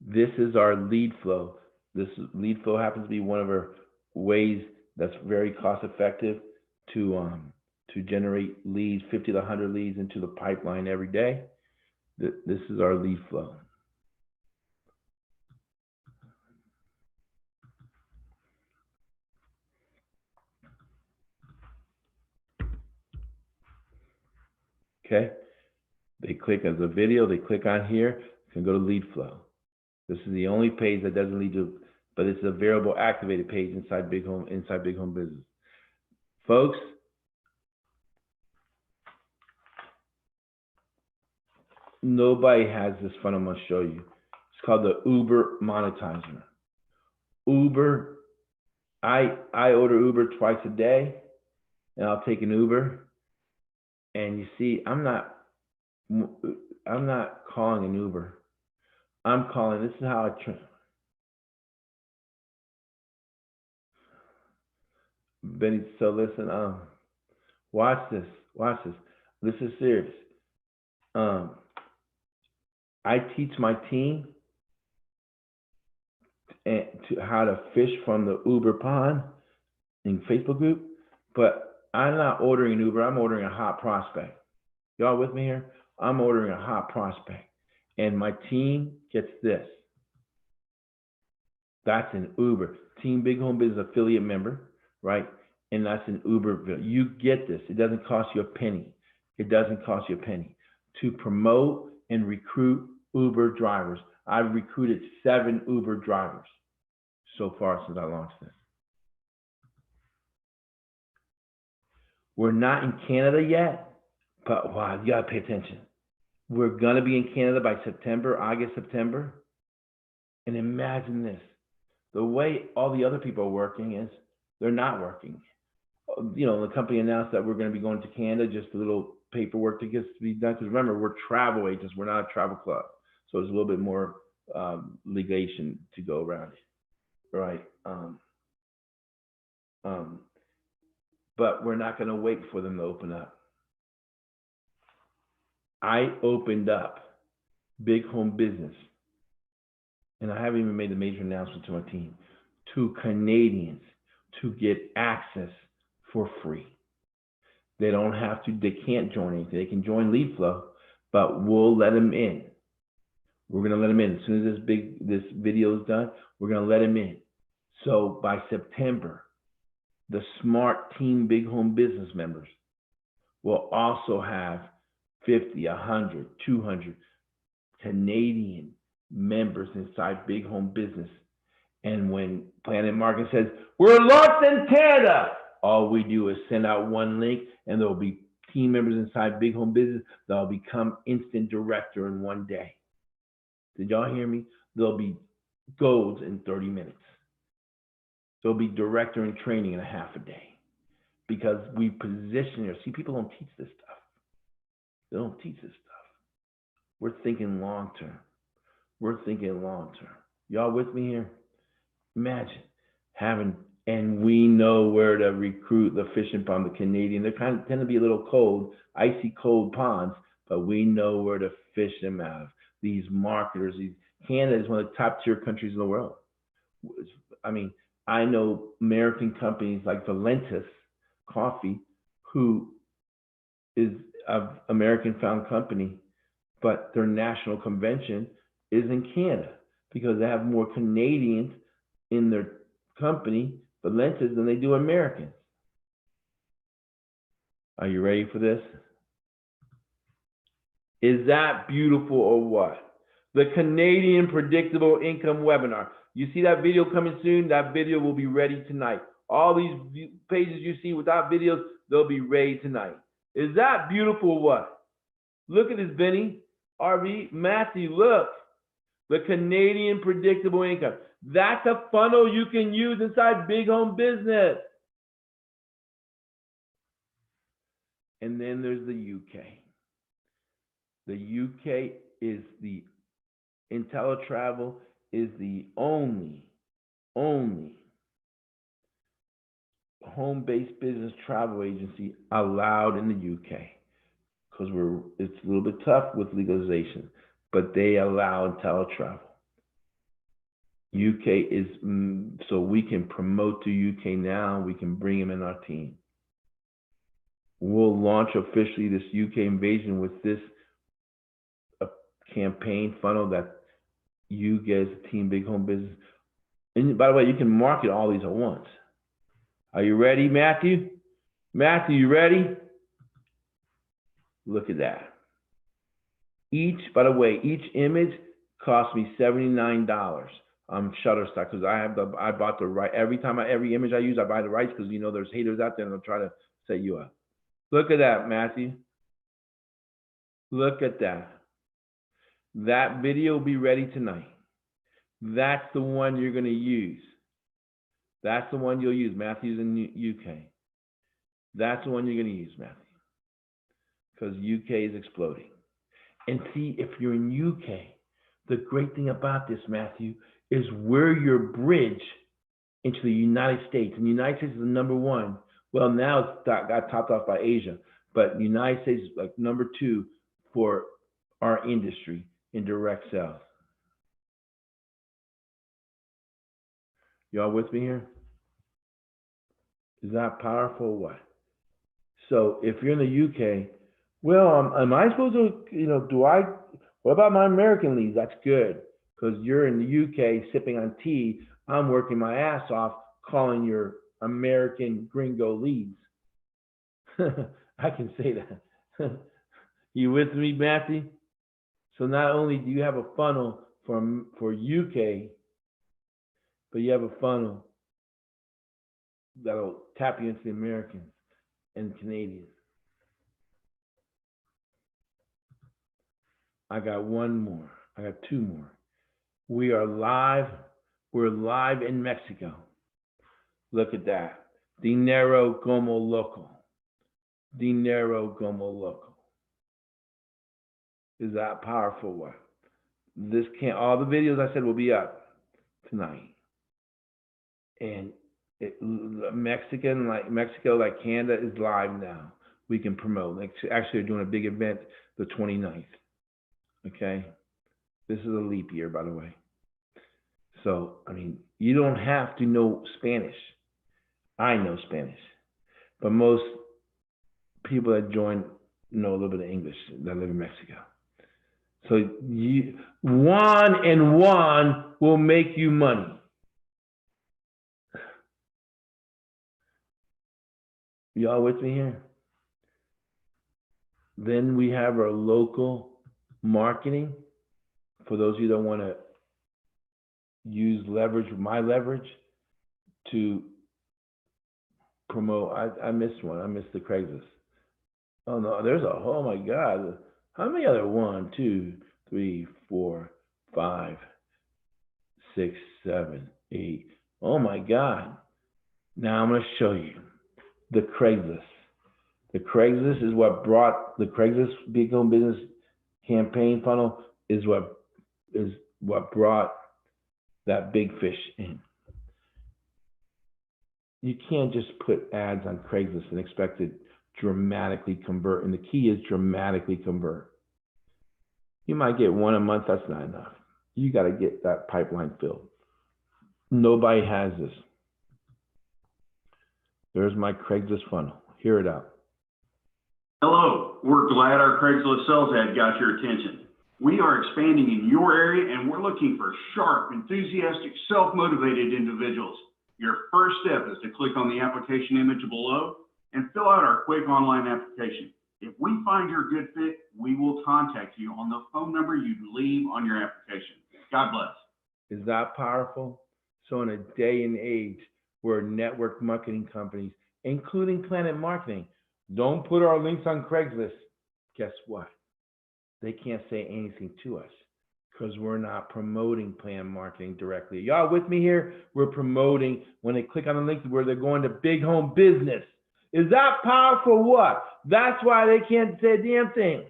This is our lead flow. This lead flow happens to be one of our ways that's very cost effective to generate leads, 50 to 100 leads into the pipeline every day. This is our lead flow. Okay, they click as a video, they click on here, can go to lead flow. This is the only page that doesn't lead to, but it's a variable activated page inside big home business. Folks, nobody has this fun. I'm going to show you. It's called the Uber monetizer. Uber, I order Uber twice a day, and I'll take an Uber. And you see, I'm not calling an Uber. I'm calling. This is how I Benny. So listen, watch this. This is serious. I teach my team how to fish from the Uber pond in Facebook group, but I'm not ordering an Uber. I'm ordering a hot prospect. Y'all with me here? I'm ordering a hot prospect, and my team gets this. That's an Uber. Team Big Home Business affiliate member, right? And that's an Uber. You get this. It doesn't cost you a penny. It doesn't cost you a penny to promote and recruit Uber drivers. I've recruited 7 Uber drivers so far since I launched this. We're not in Canada yet, but wow, you gotta pay attention. We're gonna be in Canada by August, September. And imagine this. The way all the other people are working is they're not working. The company announced that we're gonna be going to Canada, just a little paperwork that gets to be done. Because remember, we're travel agents, we're not a travel club. So there's a little bit more legation to go around it, right? But we're not going to wait for them to open up. I opened up Big Home Business, and I haven't even made a major announcement to my team, to Canadians to get access for free. They can't join anything. They can join Lead Flow, but we'll let them in. We're going to let them in. As soon as this video is done, we're going to let them in. So by September, the Smart Team Big Home Business members will also have 50, 100, 200 Canadian members inside Big Home Business. And when PlanNet Marketing says, we're launched in Canada, all we do is send out one link and there'll be team members inside Big Home Business that'll become instant director in one day. Did y'all hear me? They'll be golds in 30 minutes. They'll be director in training in a half a day because we position here. See, people don't teach this stuff. They don't teach this stuff. We're thinking long term. We're thinking long term. Y'all with me here? Imagine having, and we know where to recruit the fishing pond, the Canadian. They kind of tend to be a little cold, icy cold ponds, but we know where to fish them out of. These marketers, Canada is one of the top tier countries in the world. I mean, I know American companies like Valentis Coffee, who is an American found company, but their national convention is in Canada because they have more Canadians in their company, Valentis, than they do Americans. Are you ready for this? Is that beautiful or what? The Canadian Predictable Income Webinar. You see that video coming soon? That video will be ready tonight. All these pages you see without videos, they'll be ready tonight. Is that beautiful or what? Look at this, Benny, RV, Matthew, look. The Canadian Predictable Income. That's a funnel you can use inside Big Home Business. And then there's the UK. The UK is the Inteletravel is the only home-based business travel agency allowed in the UK because it's a little bit tough with legalization, but they allow Inteletravel. UK is, so we can promote to UK now, we can bring them in our team. We'll launch officially this UK invasion with this campaign funnel that you guys, Team Big Home Business. And by the way, you can market all these at once. Are you ready, Matthew? Matthew, you ready? Look at that. By the way, each image cost me $79 on Shutterstock because I bought the right. Every image I use, I buy the rights because you know there's haters out there and they'll try to set you up. Look at that, Matthew. Look at that. That video will be ready tonight. That's the one you're going to use. That's the one you'll use. Matthew's in the UK. That's the one you're going to use, Matthew. Because UK is exploding. And see, if you're in UK, the great thing about this, Matthew, is we're your bridge into the United States. And the United States is the number one. Well, now it's got topped off by Asia. But the United States is like number 2 for our industry in direct sales. Y'all with me here? Is that powerful or what? So if you're in the UK, well, am I supposed to, what about my American leads? That's good, because you're in the UK sipping on tea. I'm working my ass off calling your American gringo leads. I can say that. You with me, Matthew? So not only do you have a funnel for UK, but you have a funnel that'll tap you into the Americans and Canadians. I got one more. I got 2 more. We are live. We're live in Mexico. Look at that. Dinero como loco. Dinero como loco. Is that powerful? What? All the videos I said will be up tonight. And Mexico, like Canada, is live now. We can promote. Actually, they're doing a big event the 29th. Okay? This is a leap year, by the way. So, I mean, you don't have to know Spanish. I know Spanish. But most people that join know a little bit of English that live in Mexico. So one and one will make you money. Y'all with me here? Then we have our local marketing for those of you that want to use leverage, my leverage, to promote. I missed one. I missed the Craigslist. Oh no, oh my God. How many other 1, 2, 3, 4, 5, 6, 7, 8. Oh my God. Now I'm going to show you the Craigslist. The Craigslist is what brought the Craigslist Become Business campaign funnel is what brought that big fish in. You can't just put ads on Craigslist and expect it dramatically convert. And the key is dramatically convert. You might get 1 a month. That's not enough. You got to get that pipeline filled. Nobody has this. There's my Craigslist funnel. Hear it out. Hello, we're glad our Craigslist sales ad got your attention. We are expanding in your area and we're looking for sharp, enthusiastic, self-motivated individuals. Your first step is to click on the application image below and fill out our quick online application. If we find you're a good fit, we will contact you on the phone number you leave on your application. God bless. Is that powerful? So in a day and age where network marketing companies, including PlanNet Marketing, don't put our links on Craigslist, guess what? They can't say anything to us because we're not promoting PlanNet Marketing directly. Y'all with me here? We're promoting when they click on the link where they're going to Big Home Business. Is that powerful? What? That's why they can't say a damn thing.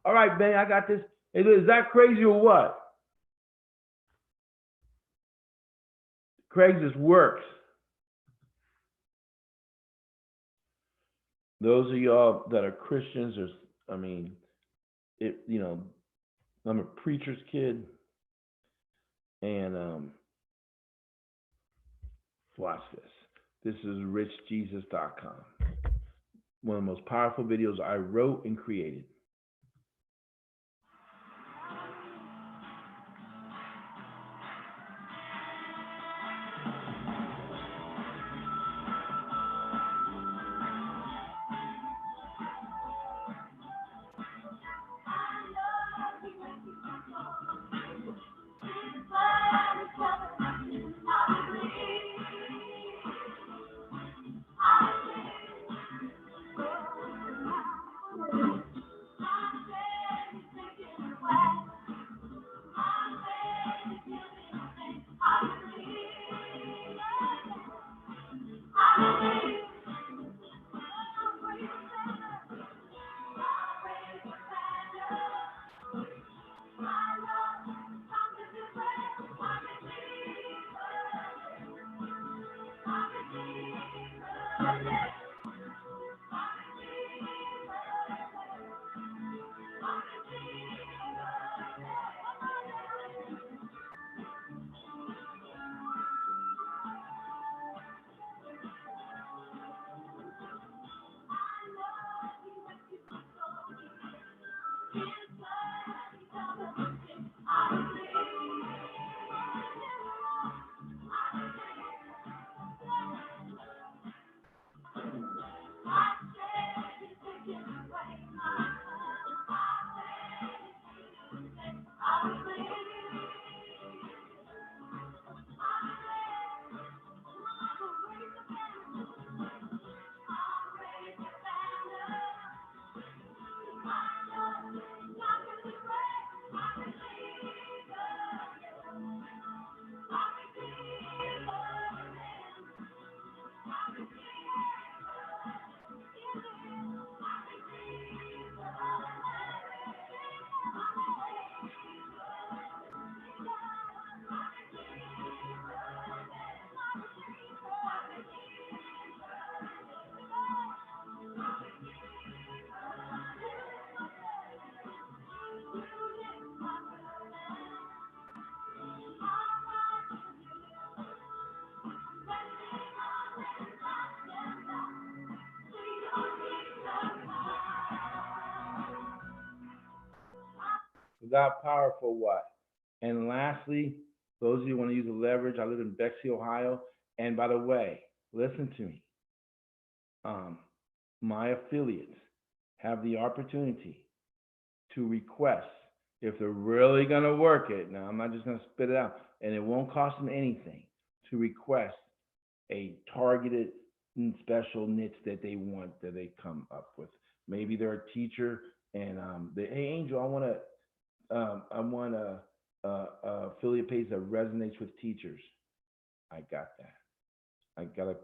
All right, Ben, I got this. Is that crazy or what? Craigslist works. Those of y'all that are Christians, I'm a preacher's kid, and watch this. This is richjesus.com. One of the most powerful videos I wrote and created. That powerful what? And lastly, those of you who want to use the leverage, I live in Bexley, Ohio. And by the way, listen to me. My affiliates have the opportunity to request if they're really gonna work it, now I'm not just gonna spit it out, and it won't cost them anything to request a targeted special niche that they want that they come up with. Maybe they're a teacher and they, hey Angel, I want a affiliate page that resonates with teachers. I got that. I got a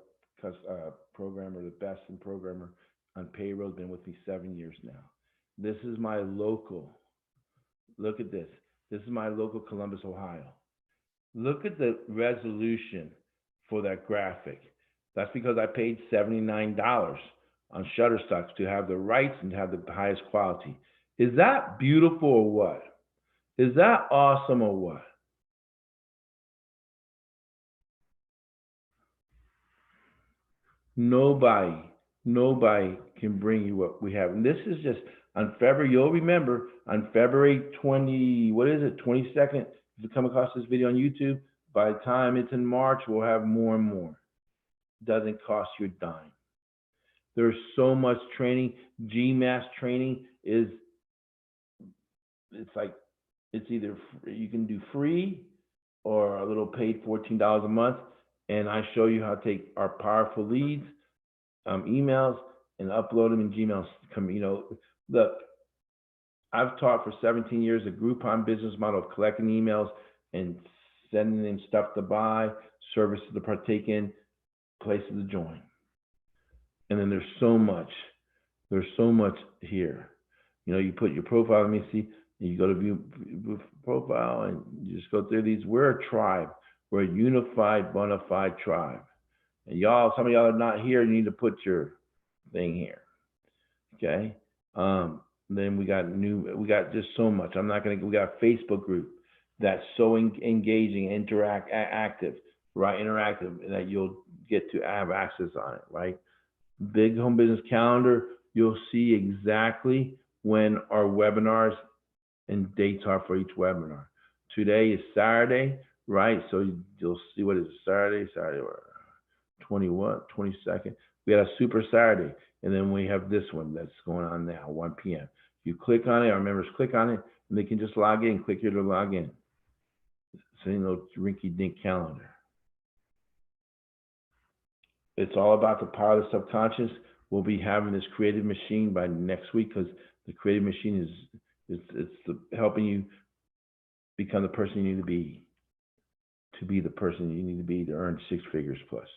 programmer, the best in programmer on payroll, been with me 7 years now. This is my local. Look at this. This is my local Columbus, Ohio. Look at the resolution for that graphic. That's because I paid $79 on Shutterstock to have the rights and to have the highest quality. Is that beautiful or what? Is that awesome or what? Nobody can bring you what we have. And this is just on February, you'll remember on February 22nd, if you come across this video on YouTube, by the time it's in March, we'll have more and more. It doesn't cost you a dime. There's so much training. GMAS training is, it's either you can do free or a little paid $14 a month. And I show you how to take our powerful leads, emails, and upload them in Gmail. Look, I've taught for 17 years a Groupon business model of collecting emails and sending them stuff to buy, services to partake in, places to join. And then there's so much here. You put your profile, let me see, you go to view profile and you just go through these. We're a tribe. We're a unified, bona fide tribe. And y'all, some of y'all are not here, you need to put your thing here. Okay? Then we got just so much. We got a Facebook group that's so engaging, active, right? Interactive, that you'll get to have access on it, right? Big Home Business Calendar, you'll see exactly when our webinars and dates are for each webinar. Today is Saturday, right? So you'll see what is Saturday, 22nd. We had a Super Saturday, and then we have this one that's going on now, 1 p.m. You click on it, our members click on it, and they can just log in, click here to log in. So rinky-dink calendar. It's all about the power of the subconscious. We'll be having this creative machine by next week, because the creative machine is helping you become the person you need to be the person you need to be to earn 6 figures plus.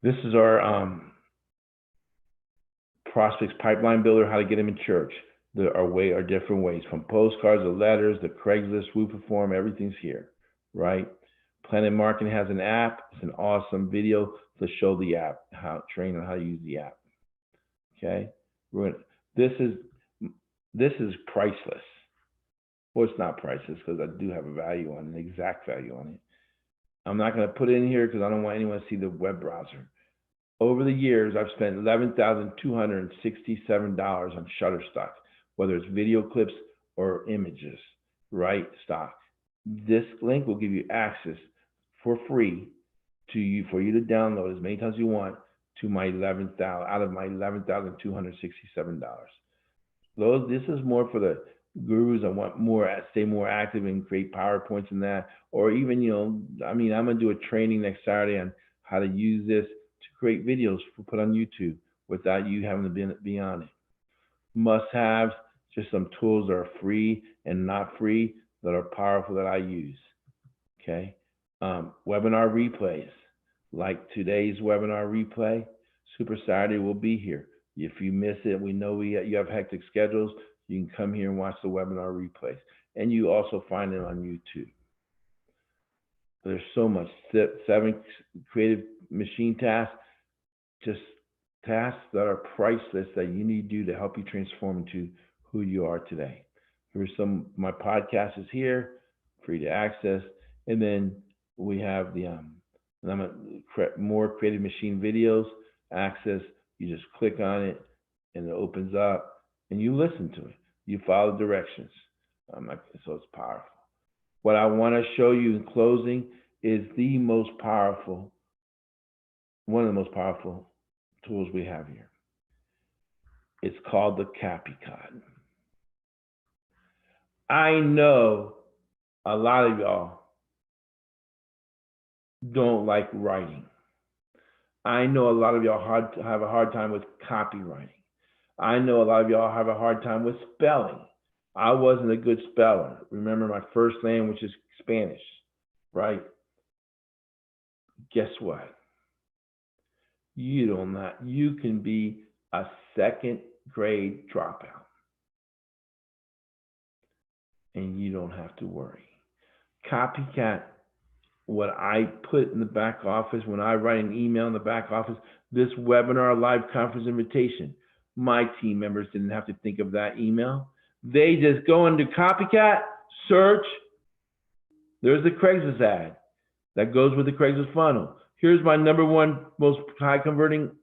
This is our prospects pipeline builder, how to get them in church. There are different ways, from postcards, the letters, the Craigslist, Woofer form, everything's here, right? PlanNet Marketing has an app. It's an awesome video to show the app, train on how to use the app. Okay, this is priceless. Well, it's not priceless because I do have a value on it, an exact value on it. I'm not going to put it in here because I don't want anyone to see the web browser. Over the years, I've spent $11,267 on Shutterstock, whether it's video clips or images, right? Stock. This link will give you access for free for you to download as many times as you want to my out of my $11,267. This is more for the gurus that want stay more active and create PowerPoints and that, or even, I'm gonna do a training next Saturday on how to use this to create videos for put on YouTube without you having to be on it. Must-haves, just some tools that are free and not free that are powerful that I use. Okay, webinar replays, like today's webinar replay. Super Saturday will be here. If you miss it, we know you have hectic schedules. You can come here and watch the webinar replays, and you also find it on YouTube. There's so much. 7 creative machine tasks, just tasks that are priceless that you need to do to help you transform into who you are today. Here's my podcast is here, free to access, and then we have the more creative machine videos access. You just click on it, and it opens up, and you listen to it. You follow directions. So it's powerful. What I want to show you in closing is one of the most powerful tools we have here. It's called the Copy Card. I know a lot of y'all don't like writing. I know a lot of y'all have a hard time with copywriting. I know a lot of y'all have a hard time with spelling. I wasn't a good speller. Remember, my first language is Spanish, right? Guess what? You can be a second grade dropout and you don't have to worry. Copycat, what I put in the back office, when I write an email in the back office, this webinar live conference invitation, my team members didn't have to think of that email. They just go into Copycat, search, there's the Craigslist ad that goes with the Craigslist funnel. Here's my #1 most high converting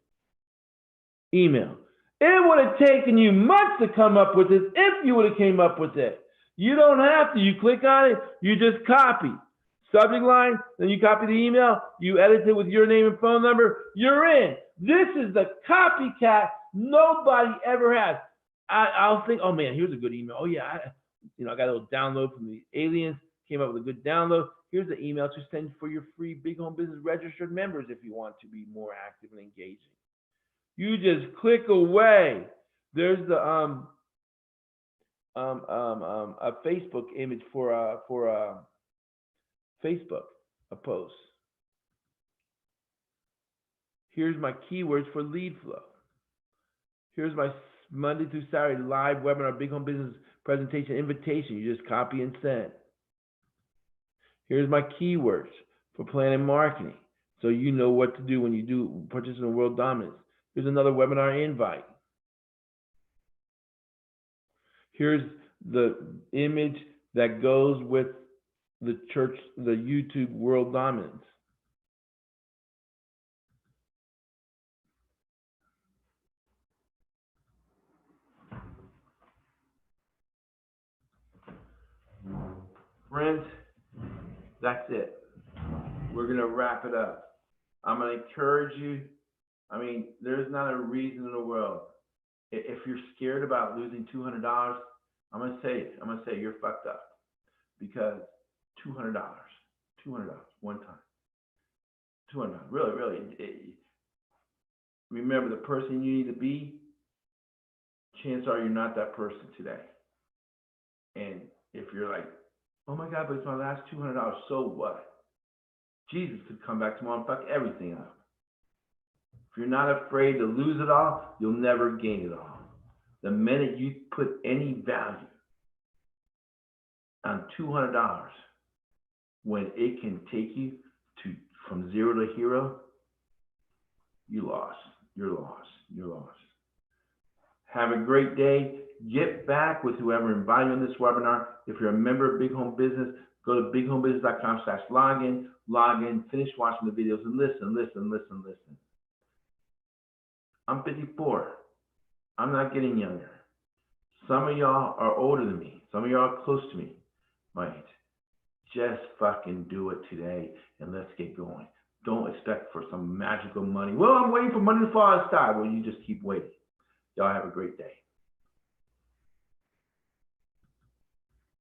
email. It would have taken you months to come up with this if you would have came up with it. You don't have to. You click on it, you just copy. Subject line, then you copy the email, you edit it with your name and phone number, you're in. This is the copycat nobody ever has. I'll think, oh man, here's a good email. Oh yeah, I got a little download from the aliens, came up with a good download. Here's the email to send for your free Big Home Business registered members if you want to be more active and engaging. You just click away. There's the a Facebook image for Facebook, a post. Here's my keywords for lead flow. Here's my Monday through Saturday live webinar Big Home Business presentation invitation. You just copy and send. Here's my keywords for PlanNet marketing, so you know what to do when you do participate in World Dominance. Here's another webinar invite. Here's the image that goes with the YouTube World Dominance. Friends, that's it. We're gonna wrap it up. I'm gonna encourage you. I mean, there's not a reason in the world. If you're scared about losing $200, I'm gonna say you're fucked up, because $200 one time, $200, really. Remember, the person you need to be, chances are you're not that person today. And if you're like, oh my God, but it's my last $200, so what? Jesus could come back tomorrow and fuck everything up. If you're not afraid to lose it all, you'll never gain it all. The minute you put any value on $200, when it can take you from zero to hero, you lost. You're lost. Have a great day. Get back with whoever invited you on this webinar. If you're a member of Big Home Business, go to bighomebusiness.com/login, log in, finish watching the videos, and listen. I'm 54. I'm not getting younger. Some of y'all are older than me. Some of y'all are close to me. Right? Just fucking do it today, and let's get going. Don't expect for some magical money. Well, I'm waiting for money to fall outside. Well, you just keep waiting. Y'all have a great day.